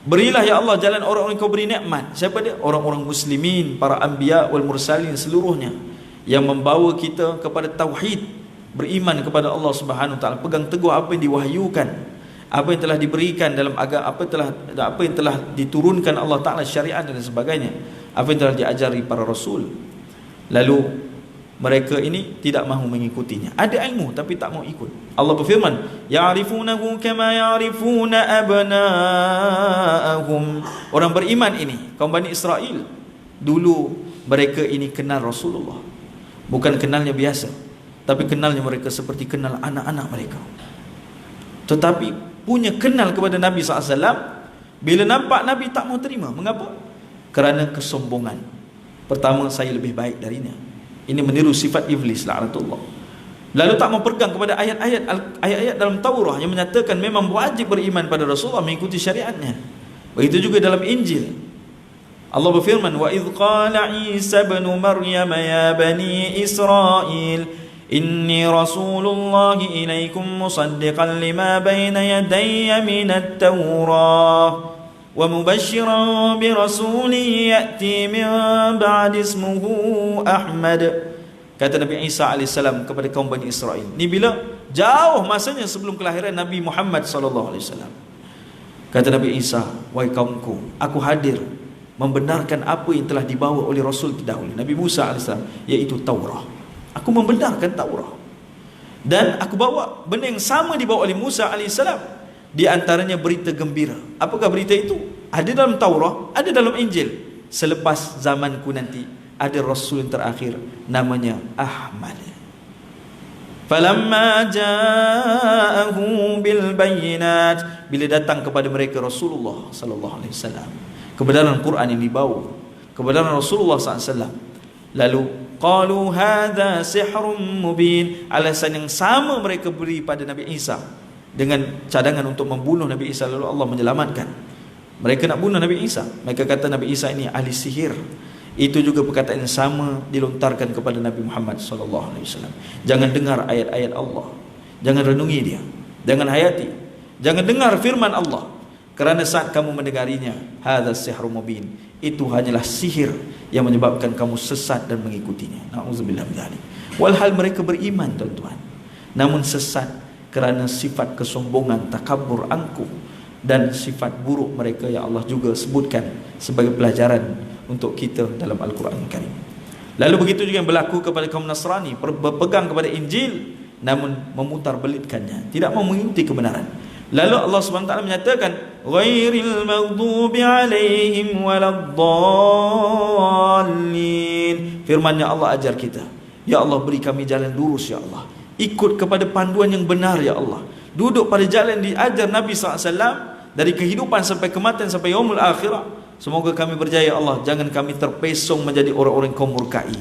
Berilah ya Allah jalan orang-orang kau beri nikmat. Siapa dia? Orang-orang muslimin, para anbiya wal mursalin seluruhnya, yang membawa kita kepada tauhid, beriman kepada Allah Subhanahu wa taala, pegang teguh apa yang diwahyukan, apa yang telah diberikan dalam agama, apa yang telah diturunkan Allah Taala, syariat dan sebagainya, apa yang telah diajari para rasul. Lalu mereka ini tidak mahu mengikutinya. Ada ilmu tapi tak mau ikut. Allah berfirman, ya'rifunahu kama ya'rifuna abna'ahum. Orang beriman ini, kaum Bani Israel, dulu mereka ini kenal Rasulullah. Bukan kenalnya biasa, tapi kenalnya mereka seperti kenal anak-anak mereka. Tetapi punya kenal kepada Nabi SAW, bila nampak Nabi tak mau terima. Mengapa? Kerana kesombongan. Pertama, saya lebih baik darinya. Ini meniru sifat iblis, laknatullah. Lalu tak mau pegang kepada ayat-ayat dalam Taurah yang menyatakan memang wajib beriman pada Rasulullah, mengikuti syariatnya. Begitu juga dalam Injil. Allah berfirman, wa idh qala Isa ibn Maryam ya bani Israel inni rasulullahi ilaikum musaddiqan lima bayna yadayya minat Taurah wa mubashiran bi rasulin ya'ti min ba'di ismuhu Ahmad. Kata Nabi Isa AS kepada kaum Bani Israel. Ini bila jauh masanya sebelum kelahiran Nabi Muhammad SAW. Kata Nabi Isa, wahai kaumku, aku hadir membenarkan apa yang telah dibawa oleh Rasul terdahulu, Nabi Musa AS, iaitu Taurah. Aku membenarkan Taurah. Dan aku bawa benda yang sama dibawa oleh Musa AS. Di antaranya berita gembira. Apakah berita itu? Ada dalam Taurah, ada dalam Injil. Selepas zamanku nanti ada Rasul yang terakhir, namanya Ahmad. Falamma ja'ahu bil bayyinat, bila datang kepada mereka Rasulullah sallallahu alaihi wasallam, kebenaran Quran yang dibawa, kebenaran Rasulullah sallallahu alaihi wasallam, lalu qalu hadza sihrun mubin, alasan yang sama mereka beri pada Nabi Isa dengan cadangan untuk membunuh Nabi Isa, lalu Allah menyelamatkan. Mereka nak bunuh Nabi Isa, mereka kata Nabi Isa ini ahli sihir. Itu juga perkataan yang sama dilontarkan kepada Nabi Muhammad SAW. Jangan dengar ayat-ayat Allah, jangan renungi dia, jangan hayati, jangan dengar firman Allah, kerana saat kamu mendengarinya, hadza sihrun mubin, itu hanyalah sihir yang menyebabkan kamu sesat dan mengikutinya. Na'udzubillah min dzalik. Walhal mereka beriman, tuan-tuan, namun sesat kerana sifat kesombongan, takabur, angkuh, dan sifat buruk mereka yang Allah juga sebutkan sebagai pelajaran untuk kita dalam Al-Quran Karim. Lalu begitu juga yang berlaku kepada kaum Nasrani, berpegang kepada Injil namun memutarbelitkannya, tidak mau mengikuti kebenaran. Lalu Allah SWT menyatakan, ghairil maghdubi alaihim waladdallin. Firman-Nya Allah ajar kita, ya Allah beri kami jalan lurus ya Allah, ikut kepada panduan yang benar ya Allah, duduk pada jalan diajar Nabi SAW dari kehidupan sampai kematian sampai yaumul akhirah. Semoga kami berjaya Allah, jangan kami terpesong menjadi orang-orang kaum murkai.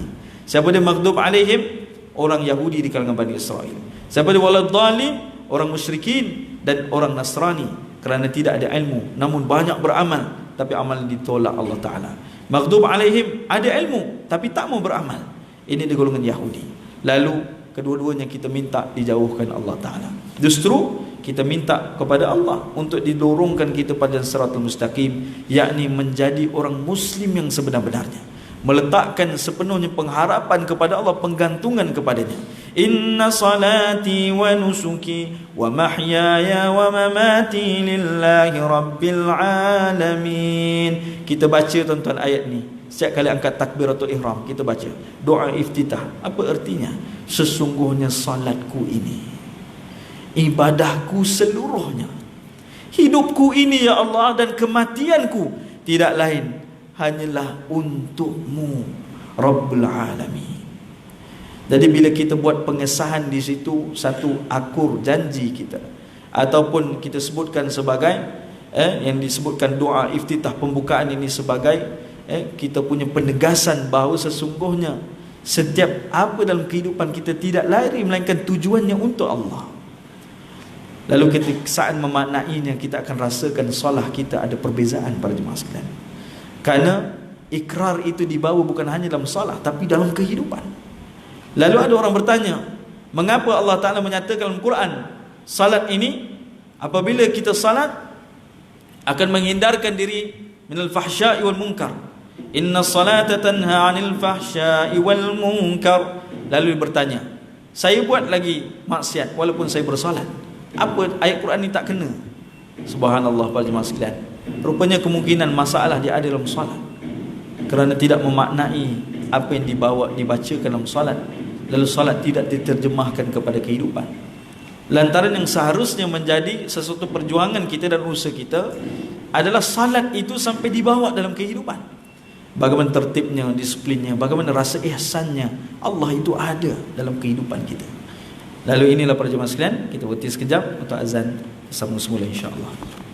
Siapa dia maghdub alaihim? Orang Yahudi di kalangan Bani Israel. Siapa dia waladdallin? Orang musyrikin dan orang Nasrani, kerana tidak ada ilmu namun banyak beramal tapi amal ditolak Allah Ta'ala. Maghdub alaihim, ada ilmu tapi tak mau beramal, ini di golongan Yahudi. Lalu kedua-duanya kita minta dijauhkan Allah Ta'ala. Justru kita minta kepada Allah untuk didorongkan kita pada siratul mustaqim, yakni menjadi orang muslim yang sebenar-benarnya, meletakkan sepenuhnya pengharapan kepada Allah, penggantungan kepadanya. Inna salati wa nusuki wa mahyaya wa mamati lillahi rabbil alamin. Kita baca tuan-tuan ayat ni setiap kali angkat takbiratul ihram, kita baca doa iftitah. Apa artinya? Sesungguhnya salatku ini, ibadahku seluruhnya, hidupku ini ya Allah, dan kematianku tidak lain hanyalah untukmu Rabbul Alamin. Jadi bila kita buat pengesahan di situ, satu akur janji kita, ataupun kita sebutkan sebagai yang disebutkan doa iftitah pembukaan ini sebagai kita punya penegasan bahawa sesungguhnya setiap apa dalam kehidupan kita tidak lain melainkan tujuannya untuk Allah. Lalu ketika saat memaknainya, kita akan rasakan solah kita ada perbezaan para jemaah sekalian. Karena ikrar itu dibawa bukan hanya dalam solah tapi dalam kehidupan. Lalu ada orang bertanya, mengapa Allah Ta'ala menyatakan dalam Quran, salat ini apabila kita salat akan menghindarkan diri minal fahsya'i wal munkar. Inna salata tanha 'anil fahsya'i wal munkar. Lalu dia bertanya, saya buat lagi maksiat walaupun saya bersolat, apa ayat Quran ni tak kena? Subhanallah para jemaah sekalian. Rupanya kemungkinan masalah dia ada dalam solat, kerana tidak memaknai apa yang dibacakan dalam solat, lalu solat tidak diterjemahkan kepada kehidupan. Lantaran yang seharusnya menjadi sesuatu perjuangan kita dan usaha kita adalah salat itu sampai dibawa dalam kehidupan. Bagaimana tertibnya, disiplinnya, bagaimana rasa ihsannya, Allah itu ada dalam kehidupan kita. Lalu inilah para jemaah sekalian, kita berhenti sekejap untuk azan, sambung semula insya-Allah.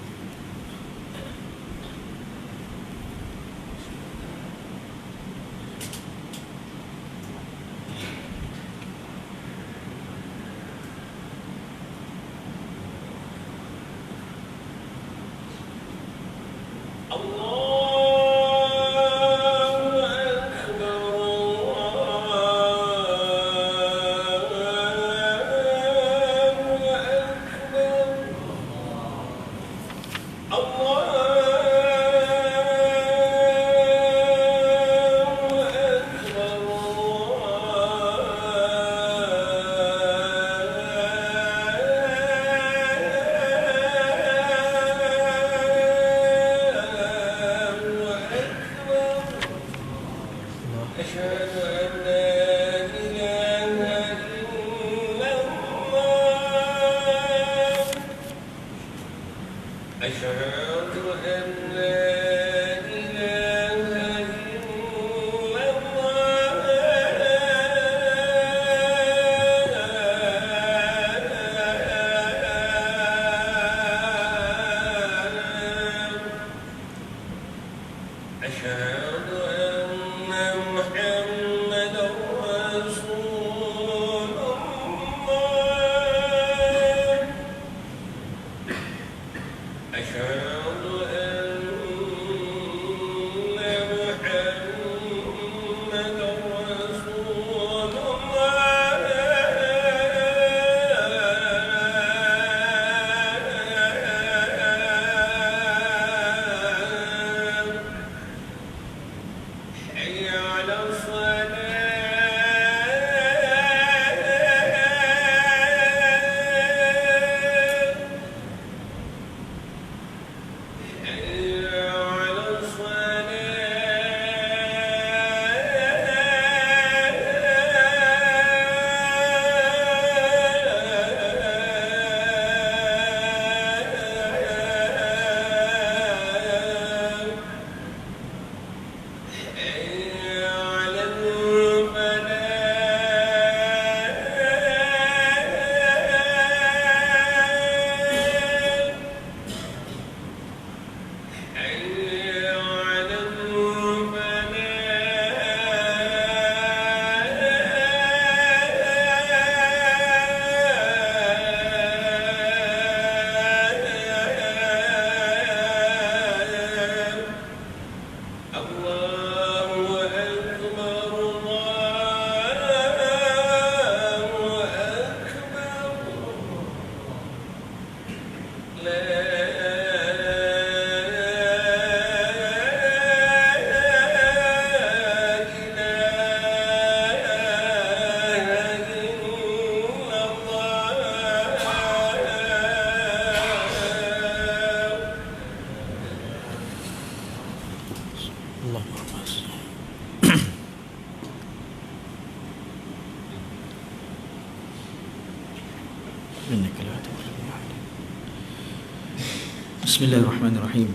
Bismillahirrahmanirrahim.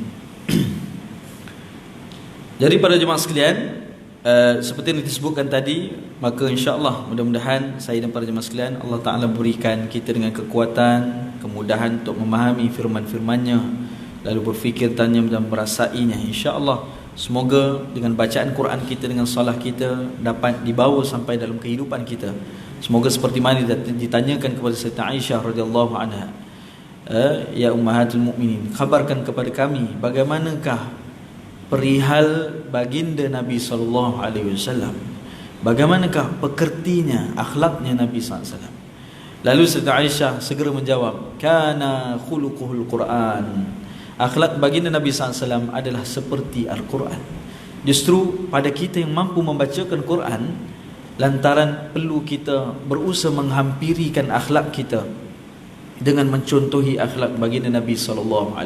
Jadi para jemaah sekalian, seperti yang disebutkan tadi, maka insya-Allah mudah-mudahan saya dan para jemaah sekalian, Allah Ta'ala berikan kita dengan kekuatan, kemudahan untuk memahami firman-firman-Nya, lalu berfikir tanya dan merasainya. Insya-Allah semoga dengan bacaan Quran kita, dengan solat kita dapat dibawa sampai dalam kehidupan kita. Semoga seperti mana ditanyakan kepada Sayyidah Aisyah radhiyallahu anha, ya ummahatul mukminin, kabarkan kepada kami bagaimanakah perihal baginda Nabi sallallahu alaihi wasallam, bagaimanakah pekertinya, akhlaknya Nabi sallallahu alaihi wasallam. Lalu Sayyidah Aisyah segera menjawab, kana khuluquhul Quran. Akhlak baginda Nabi SAW adalah seperti Al-Quran. Justru pada kita yang mampu membacakan Quran, lantaran perlu kita berusaha menghampirikan akhlak kita dengan mencontohi akhlak baginda Nabi SAW.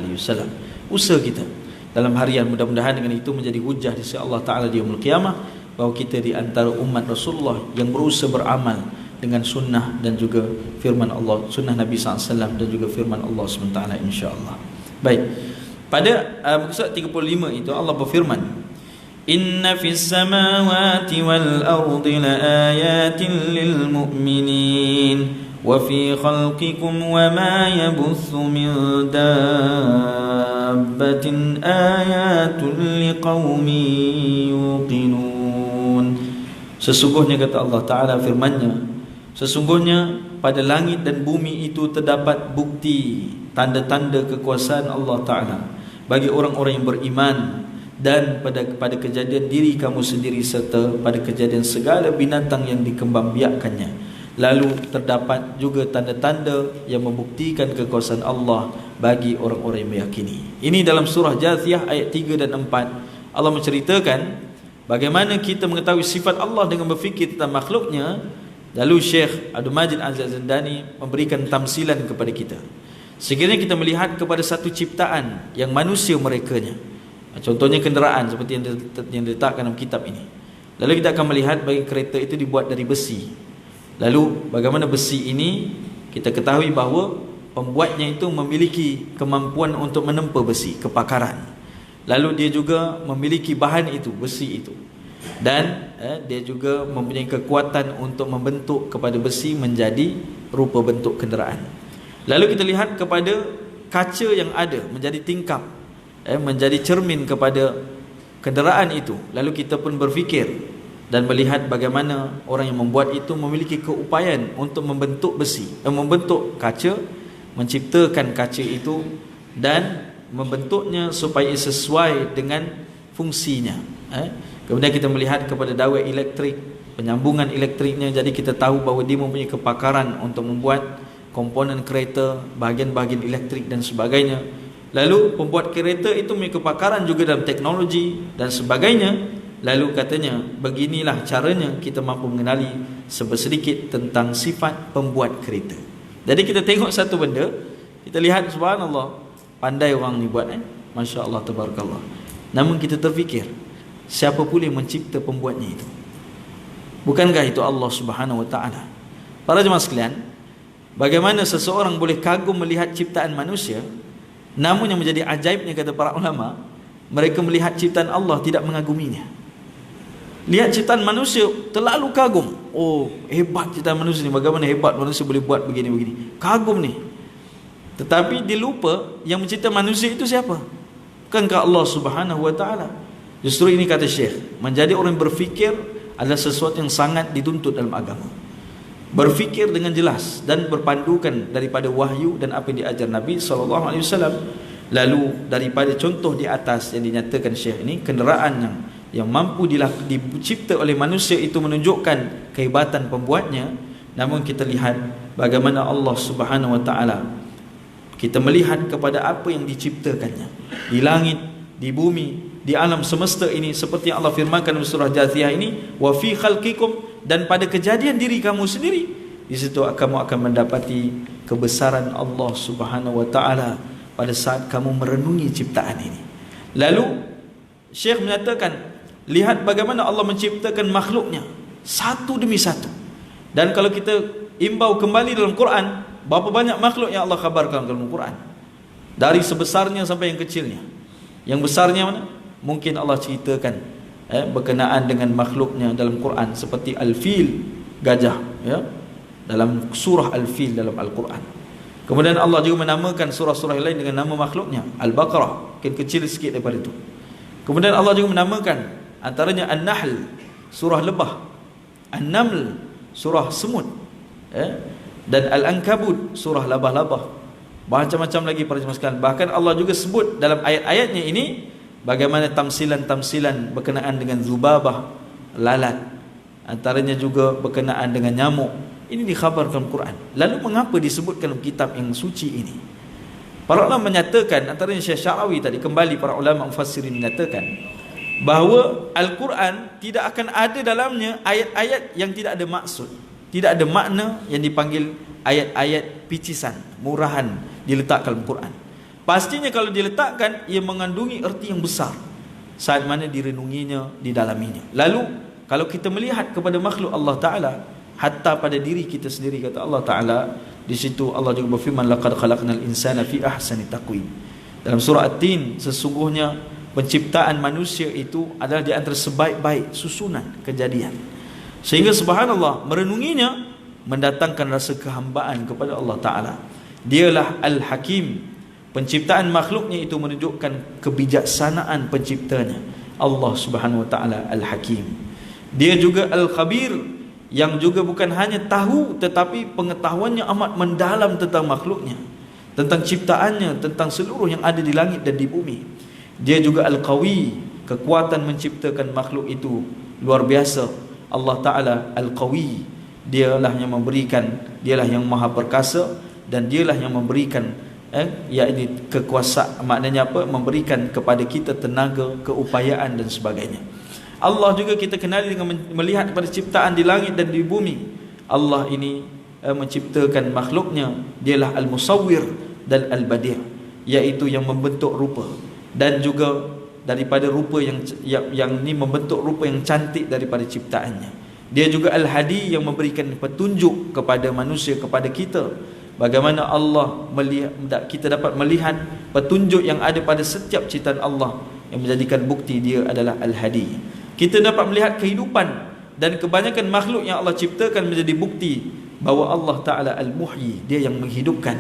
Usaha kita dalam harian, mudah-mudahan dengan itu menjadi hujah di sisi Allah Ta'ala di yaumul qiyamah, bahawa kita di antara umat Rasulullah yang berusaha beramal dengan sunnah dan juga firman Allah, sunnah Nabi SAW dan juga firman Allah SWT, insya-Allah. Baik, pada muka surat 35 itu Allah berfirman, Inna fis samawati wal ardi la ayatin lil mu'minin wa fi khalqikum wa ma yabuthu min dabbatin ayatun liqaumin yuqinun. Sesungguhnya, kata Allah Ta'ala firman-Nya, sesungguhnya pada langit dan bumi itu terdapat bukti, tanda-tanda kekuasaan Allah Ta'ala bagi orang-orang yang beriman, dan pada kejadian diri kamu sendiri serta pada kejadian segala binatang yang dikembangbiakkannya. Lalu terdapat juga tanda-tanda yang membuktikan kekuasaan Allah bagi orang-orang yang meyakini. Ini dalam surah Jathiyah ayat 3 dan 4. Allah menceritakan bagaimana kita mengetahui sifat Allah dengan berfikir tentang makhluknya. Lalu Syekh Abdul Majid Az-Zandani memberikan tamsilan kepada kita. Sekiranya kita melihat kepada satu ciptaan yang manusia merekanya, contohnya kenderaan seperti yang diletakkan dalam kitab ini, lalu kita akan melihat bagi kereta itu dibuat dari besi. Lalu bagaimana besi ini, kita ketahui bahawa pembuatnya itu memiliki kemampuan untuk menempa besi, kepakaran. Lalu dia juga memiliki bahan itu, besi itu, dan dia juga mempunyai kekuatan untuk membentuk kepada besi menjadi rupa bentuk kenderaan. Lalu kita lihat kepada kaca yang ada menjadi tingkap, menjadi cermin kepada kenderaan itu. Lalu kita pun berfikir dan melihat bagaimana orang yang membuat itu memiliki keupayaan untuk membentuk besi, membentuk kaca, menciptakan kaca itu dan membentuknya supaya sesuai dengan fungsinya. Kemudian kita melihat kepada dawai elektrik, penyambungan elektriknya, jadi kita tahu bahawa dia mempunyai kepakaran untuk membuat komponen kereta, bahagian-bahagian elektrik dan sebagainya. Lalu pembuat kereta itu memiliki kepakaran juga dalam teknologi dan sebagainya. Lalu katanya, beginilah caranya kita mampu mengenali sedikit tentang sifat pembuat kereta. Jadi kita tengok satu benda, kita lihat subhanallah, pandai orang ni buat, Masya Allah, tabarakallah. Namun kita terfikir, siapa pula yang mencipta pembuatnya itu? Bukankah itu Allah Subhanahu Wa Ta'ala? Para jemaah sekalian, bagaimana seseorang boleh kagum melihat ciptaan manusia, namun yang menjadi ajaibnya, kata para ulama, mereka melihat ciptaan Allah tidak mengaguminya. Lihat ciptaan manusia terlalu kagum. Oh, hebat ciptaan manusia ni, bagaimana hebat manusia boleh buat begini-begini. Kagum ni. Tetapi dia lupa yang mencipta manusia itu siapa? Bukankah Allah Subhanahu Wa Ta'ala? Justru ini, kata Syekh, menjadi orang berfikir adalah sesuatu yang sangat dituntut dalam agama. Berfikir dengan jelas dan berpandukan daripada wahyu dan apa yang diajar Nabi SAW. Lalu daripada contoh di atas yang dinyatakan Syekh ini, kenderaan yang mampu dicipta oleh manusia itu menunjukkan kehebatan pembuatnya. Namun kita lihat bagaimana Allah Subhanahu Wa Ta'ala, kita melihat kepada apa yang diciptakannya di langit, di bumi, di alam semesta ini, seperti yang Allah firmankan dalam surah Jathiyah ini, wa fi khalqikum, dan pada kejadian diri kamu sendiri. Di situ kamu akan mendapati kebesaran Allah Subhanahu Wa Ta'ala pada saat kamu merenungi ciptaan ini. Lalu Syekh menyatakan, lihat bagaimana Allah menciptakan makhluknya satu demi satu. Dan kalau kita imbau kembali dalam Quran, berapa banyak makhluk yang Allah khabarkan dalam Quran, dari sebesarnya sampai yang kecilnya. Yang besarnya mana? Mungkin Allah ceritakan berkenaan dengan makhluknya dalam Quran, seperti Al-Fil, gajah, ya, dalam surah Al-Fil dalam Al-Quran. Kemudian Allah juga menamakan surah-surah lain dengan nama makhluknya, Al-Baqarah, mungkin kecil sikit daripada itu. Kemudian Allah juga menamakan antaranya An-Nahl, surah lebah, An-Naml, surah semut, dan Al-Ankabut, surah labah-labah. Macam-macam lagi para jemaah sekalian. Bahkan Allah juga sebut dalam ayat-ayatnya ini bagaimana tamsilan-tamsilan berkenaan dengan zubabah, lalat, antaranya juga berkenaan dengan nyamuk. Ini dikhabarkan Quran. Lalu mengapa disebutkan dalam kitab yang suci ini? Para ulama menyatakan, antaranya Syekh Syarawi tadi, kembali para ulama mufassirin menyatakan bahawa Al-Quran tidak akan ada dalamnya ayat-ayat yang tidak ada maksud, tidak ada makna, yang dipanggil ayat-ayat picisan, murahan diletakkan dalam Quran. Pastinya kalau diletakkan, ia mengandungi erti yang besar saat mana direnunginya, didalaminya. Lalu kalau kita melihat kepada makhluk Allah Ta'ala, hatta pada diri kita sendiri, kata Allah Ta'ala di situ, Allah juga berfirman, laqad khalaqnal insana fi ahsani taqwim. Dalam surah At-Tin, sesungguhnya penciptaan manusia itu adalah di antara sebaik-baik susunan kejadian. Sehingga subhanallah, merenunginya mendatangkan rasa kehambaan kepada Allah Ta'ala. Dialah Al-Hakim. Penciptaan makhluknya itu menunjukkan kebijaksanaan penciptanya, Allah Subhanahu Wa Ta'ala Al-Hakim. Dia juga Al-Khabir, yang juga bukan hanya tahu, tetapi pengetahuannya amat mendalam tentang makhluknya, tentang ciptaannya, tentang seluruh yang ada di langit dan di bumi. Dia juga Al-Qawi, kekuatan menciptakan makhluk itu luar biasa. Allah Ta'ala Al-Qawi, dialah yang memberikan, dialah yang maha perkasa, dan dialah yang memberikan yakni kekuasaan, maknanya apa? Memberikan kepada kita tenaga, keupayaan dan sebagainya. Allah juga kita kenali dengan melihat kepada ciptaan di langit dan di bumi. Allah ini menciptakan makhluknya, dialah Al-Musawwir dan Al-Badi', iaitu yang membentuk rupa, dan juga daripada rupa yang ni membentuk rupa yang cantik daripada ciptaannya. Dia juga Al-Hadi, yang memberikan petunjuk kepada manusia, kepada kita, bagaimana Allah melihat, kita dapat melihat petunjuk yang ada pada setiap ciptaan Allah, yang menjadikan bukti dia adalah Al-Hadi. Kita dapat melihat kehidupan dan kebanyakan makhluk yang Allah ciptakan menjadi bukti bahawa Allah Ta'ala Al-Muhyi, dia yang menghidupkan.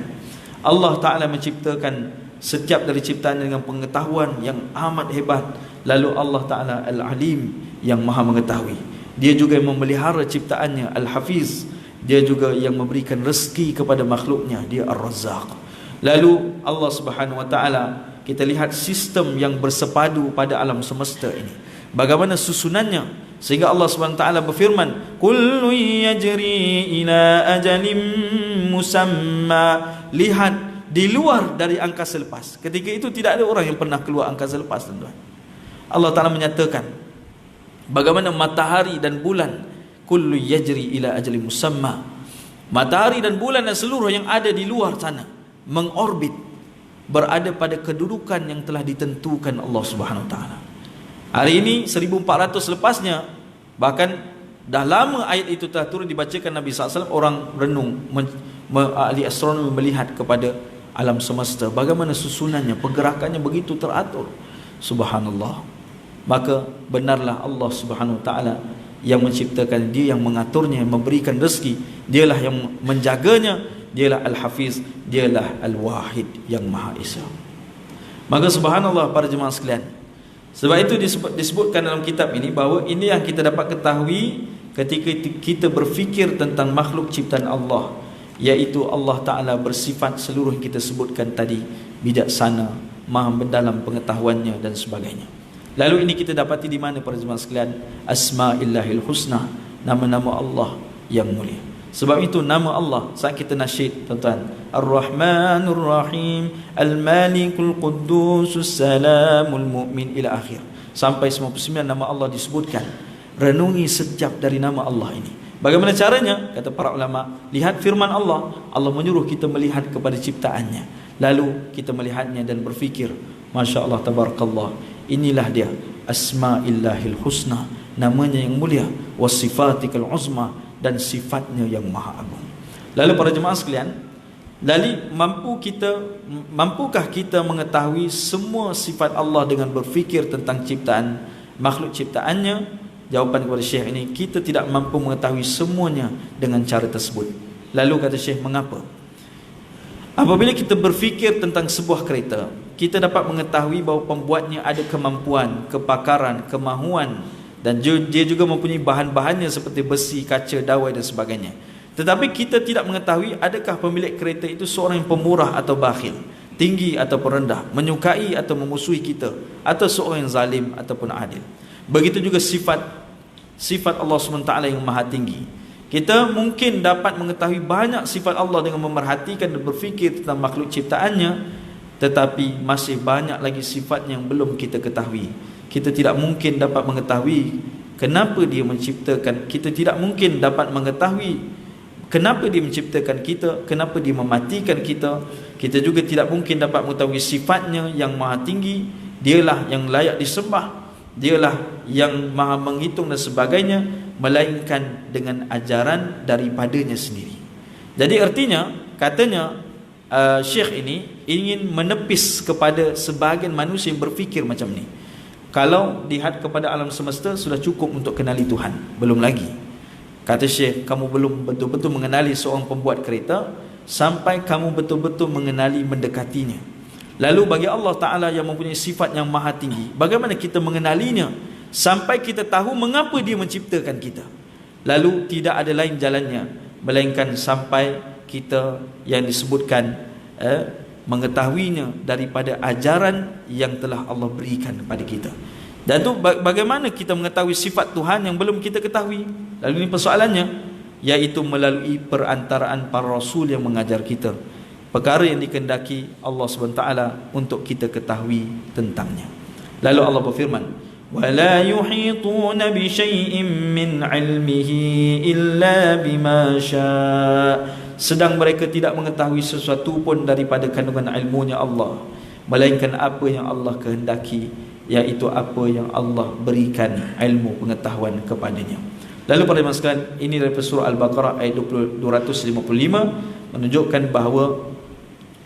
Allah Ta'ala menciptakan setiap dari ciptaan dengan pengetahuan yang amat hebat. Lalu Allah Ta'ala Al-Alim, yang maha mengetahui. Dia juga yang memelihara ciptaannya, Al-Hafiz. Dia juga yang memberikan rezeki kepada makhluknya, dia Ar-Razzaq. Lalu Allah Subhanahu Wa Ta'ala, kita lihat sistem yang bersepadu pada alam semesta ini, bagaimana susunannya, sehingga Allah Subhanahu Wa Ta'ala berfirman, kullu yajri ila ajalim musamma. Lihat di luar dari angkasa lepas. Ketika itu tidak ada orang yang pernah keluar angkasa lepas, tuan-tuan. Allah Ta'ala menyatakan bagaimana matahari dan bulan, kullu yajri ila ajali musamma. Matahari dan bulan dan seluruh yang ada di luar sana mengorbit, berada pada kedudukan yang telah ditentukan Allah Subhanahu Wa Ta'ala. Hari ini 1400 lepasnya, bahkan dah lama ayat itu telah turun dibacakan Nabi SAW, orang renung, ahli astronomi melihat kepada alam semesta, bagaimana susunannya, pergerakannya begitu teratur. Subhanallah. Maka benarlah Allah Subhanahu Wa Ta'ala yang menciptakan, dia yang mengaturnya, yang memberikan rezeki, dialah yang menjaganya, dialah Al-Hafiz, dialah Al-Wahid, yang Maha Esa. Maka subhanallah para jemaah sekalian, sebab itu disebutkan dalam kitab ini bahawa ini yang kita dapat ketahui ketika kita berfikir tentang makhluk ciptaan Allah, iaitu Allah Ta'ala bersifat seluruh yang kita sebutkan tadi, bijaksana, maha mendalam pengetahuannya dan sebagainya. Lalu ini kita dapati di mana para jemaah sekalian? Asma'illahil husna, nama-nama Allah yang mulia. Sebab itu nama Allah, saat kita nasyid, tuan-tuan, Ar-Rahmanur Rahim, Al-Malikul Quddusus Salamul Mu'min, ila akhir, sampai 99 nama Allah disebutkan. Renungi setiap dari nama Allah ini. Bagaimana caranya? Kata para ulama, lihat firman Allah. Allah menyuruh kita melihat kepada ciptaannya, lalu kita melihatnya dan berfikir, Masya Allah, Tabarakallah, inilah dia Asma'illahil Husna, namanya yang mulia, Wasifatikal Uzma, dan sifatnya yang maha agung. Lalu para jemaah sekalian, mampukah kita mengetahui semua sifat Allah dengan berfikir tentang ciptaan makhluk ciptaannya? Jawapan kepada Syekh ini, kita tidak mampu mengetahui semuanya dengan cara tersebut. Lalu kata Syekh, mengapa? Apabila kita berfikir tentang sebuah kereta, kita dapat mengetahui bahawa pembuatnya ada kemampuan, kepakaran, kemahuan, dan dia juga mempunyai bahan-bahannya seperti besi, kaca, dawai dan sebagainya. Tetapi kita tidak mengetahui adakah pemilik kereta itu seorang yang pemurah atau bakhil, tinggi ataupun rendah, menyukai atau memusuhi kita, atau seorang yang zalim ataupun adil. Begitu juga sifat Allah SWT yang maha tinggi. Kita mungkin dapat mengetahui banyak sifat Allah dengan memerhatikan dan berfikir tentang makhluk ciptaannya, tetapi masih banyak lagi sifat yang belum kita ketahui. Kita tidak mungkin dapat mengetahui kenapa dia menciptakan. Kita tidak mungkin dapat mengetahui kenapa dia menciptakan kita, kenapa dia mematikan kita. Kita juga tidak mungkin dapat mengetahui sifatnya yang maha tinggi. Dialah yang layak disembah, dialah yang maha menghitung dan sebagainya, melainkan dengan ajaran daripadanya sendiri. Jadi artinya, katanya Syekh ini ingin menepis kepada sebahagian manusia yang berfikir macam ni. Kalau dihad kepada alam semesta sudah cukup untuk kenali Tuhan, belum lagi. Kata Syekh, kamu belum betul-betul mengenali seorang pembuat kereta sampai kamu betul-betul mengenali mendekatinya. Lalu bagi Allah Ta'ala yang mempunyai sifat yang maha tinggi, bagaimana kita mengenalinya sampai kita tahu mengapa dia menciptakan kita. Lalu tidak ada lain jalannya melainkan sampai kita yang disebutkan mengetahuinya daripada ajaran yang telah Allah berikan kepada kita. Dan tu bagaimana kita mengetahui sifat Tuhan yang belum kita ketahui? Lalu ini persoalannya, iaitu melalui perantaraan para rasul yang mengajar kita perkara yang dikehendaki Allah SWT untuk kita ketahui tentangnya. Lalu Allah berfirman, وَلَا يُحِيطُونَ بِشَيْءٍ مِّنْ عِلْمِهِ إِلَّا بِمَا شَاءَ. Sedang mereka tidak mengetahui sesuatu pun daripada kandungan ilmunya Allah, melainkan apa yang Allah kehendaki, iaitu apa yang Allah berikan ilmu pengetahuan kepadanya. Lalu para jemaah sekalian, ini daripada surah Al-Baqarah ayat 255 menunjukkan bahawa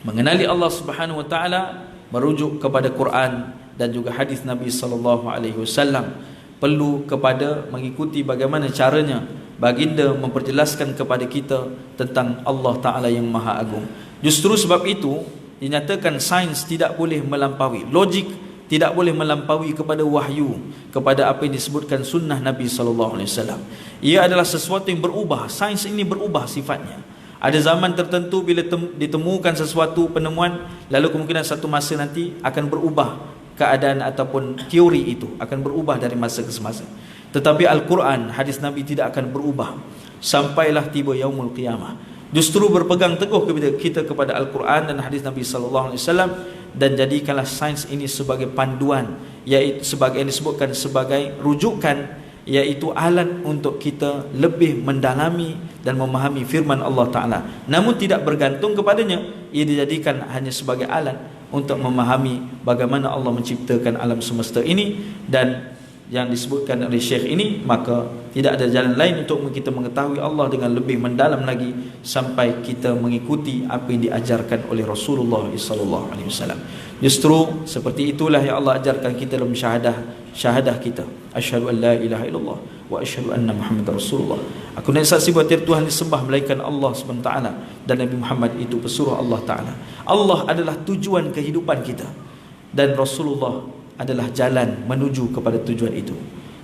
mengenali Allah Subhanahu wa taala merujuk kepada Quran dan juga hadis Nabi sallallahu alaihi wasallam. Perlu kepada mengikuti bagaimana caranya baginda memperjelaskan kepada kita tentang Allah Ta'ala yang Maha Agung. Justru sebab itu dinyatakan sains tidak boleh melampaui, logik tidak boleh melampaui kepada wahyu, kepada apa yang disebutkan sunnah Nabi sallallahu alaihi wasallam. Ia adalah sesuatu yang berubah. Sains ini berubah sifatnya. Ada zaman tertentu bila ditemukan sesuatu penemuan, lalu kemungkinan satu masa nanti akan berubah keadaan ataupun teori itu akan berubah dari masa ke semasa. Tetapi Al-Quran, hadis Nabi tidak akan berubah sampailah tiba yaumul qiyamah. Justru berpegang teguh kita kepada Al-Quran dan hadis Nabi sallallahu alaihi wasallam, dan jadikanlah sains ini sebagai panduan, iaitu sebagai yang disebutkan sebagai rujukan, iaitu alat untuk kita lebih mendalami dan memahami firman Allah Ta'ala. Namun tidak bergantung kepadanya, ia dijadikan hanya sebagai alat untuk memahami bagaimana Allah menciptakan alam semesta ini. Dan yang disebutkan oleh Syekh ini, maka tidak ada jalan lain untuk kita mengetahui Allah dengan lebih mendalam lagi sampai kita mengikuti apa yang diajarkan oleh Rasulullah sallallahu alaihi wasallam. Justru seperti itulah yang Allah ajarkan kita dalam syahadah kita, asyhadu an la ilaha illallah wa asyhadu anna Muhammadar Rasulullah. Aku nak saksi bahawa tiada Tuhan disembah melainkan Allah Subhanahu taala, dan Nabi Muhammad itu pesuruh Allah Taala. Allah adalah tujuan kehidupan kita, dan Rasulullah adalah jalan menuju kepada tujuan itu.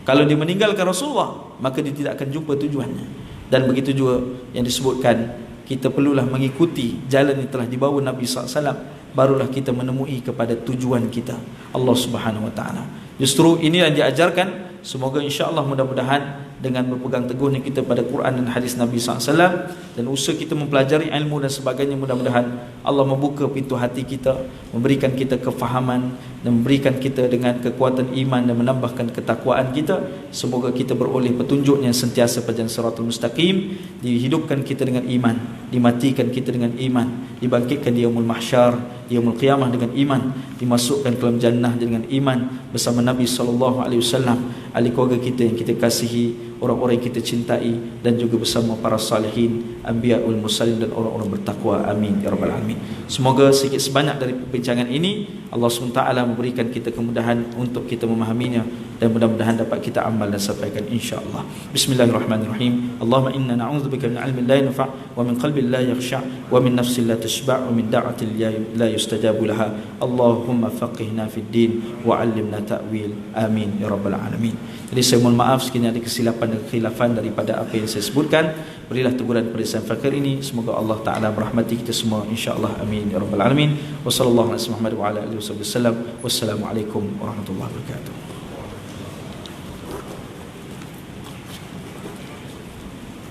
Kalau dia meninggalkan Rasulullah, maka dia tidak akan jumpa tujuannya. Dan begitu juga yang disebutkan, kita perlulah mengikuti jalan yang telah dibawa Nabi SAW, barulah kita menemui kepada tujuan kita, Allah Subhanahu Wa Taala. Justru ini yang diajarkan. Semoga insya-Allah mudah-mudahan dengan berpegang teguhnya kita pada Quran dan hadis Nabi SAW, dan usaha kita mempelajari ilmu dan sebagainya, mudah-mudahan Allah membuka pintu hati kita, memberikan kita kefahaman dan memberikan kita dengan kekuatan iman dan menambahkan ketakwaan kita. Semoga kita beroleh petunjuknya sentiasa pada jalan siratal mustaqim, dihidupkan kita dengan iman, dimatikan kita dengan iman, dibangkitkan di yaumul mahsyar, di yaumul qiyamah dengan iman, dimasukkan ke dalam jannah dengan iman bersama Nabi sallallahu alaihi wasallam, ahli keluarga kita yang kita kasihi, orang-orang yang kita cintai, dan juga bersama para salihin, anbiyaul mursalin, dan orang-orang bertakwa. Amin ya rabbal alamin. Semoga sedikit sebanyak dari perbincangan ini Allah SWT memberikan kita kemudahan untuk kita memahaminya, dan mudah-mudahan dapat kita amal dan sampaikan insya-Allah. Bismillahirrahmanirrahim. Allahumma inna na'udzubika min 'ilmin la yanfa' wa min qalbin la yakhsha' wa min nafsin la tashba' wa min da'atin la yustajabu laha. Allahumma faqihna fid din wa 'allimna ta'wil. Amin ya rabbal alamin. Jadi saya mohon maaf sekiranya ada kesilapan dan kekhilafan daripada apa yang saya sebutkan. Berilah teguran pada saya fakir ini. Semoga Allah Ta'ala merahmati kita semua insya-Allah. Amin ya rabbal alamin. Wa sallallahu alaihi wa sallam wa ala alihi wasallam. Wassalamualaikum warahmatullahi wabarakatuh.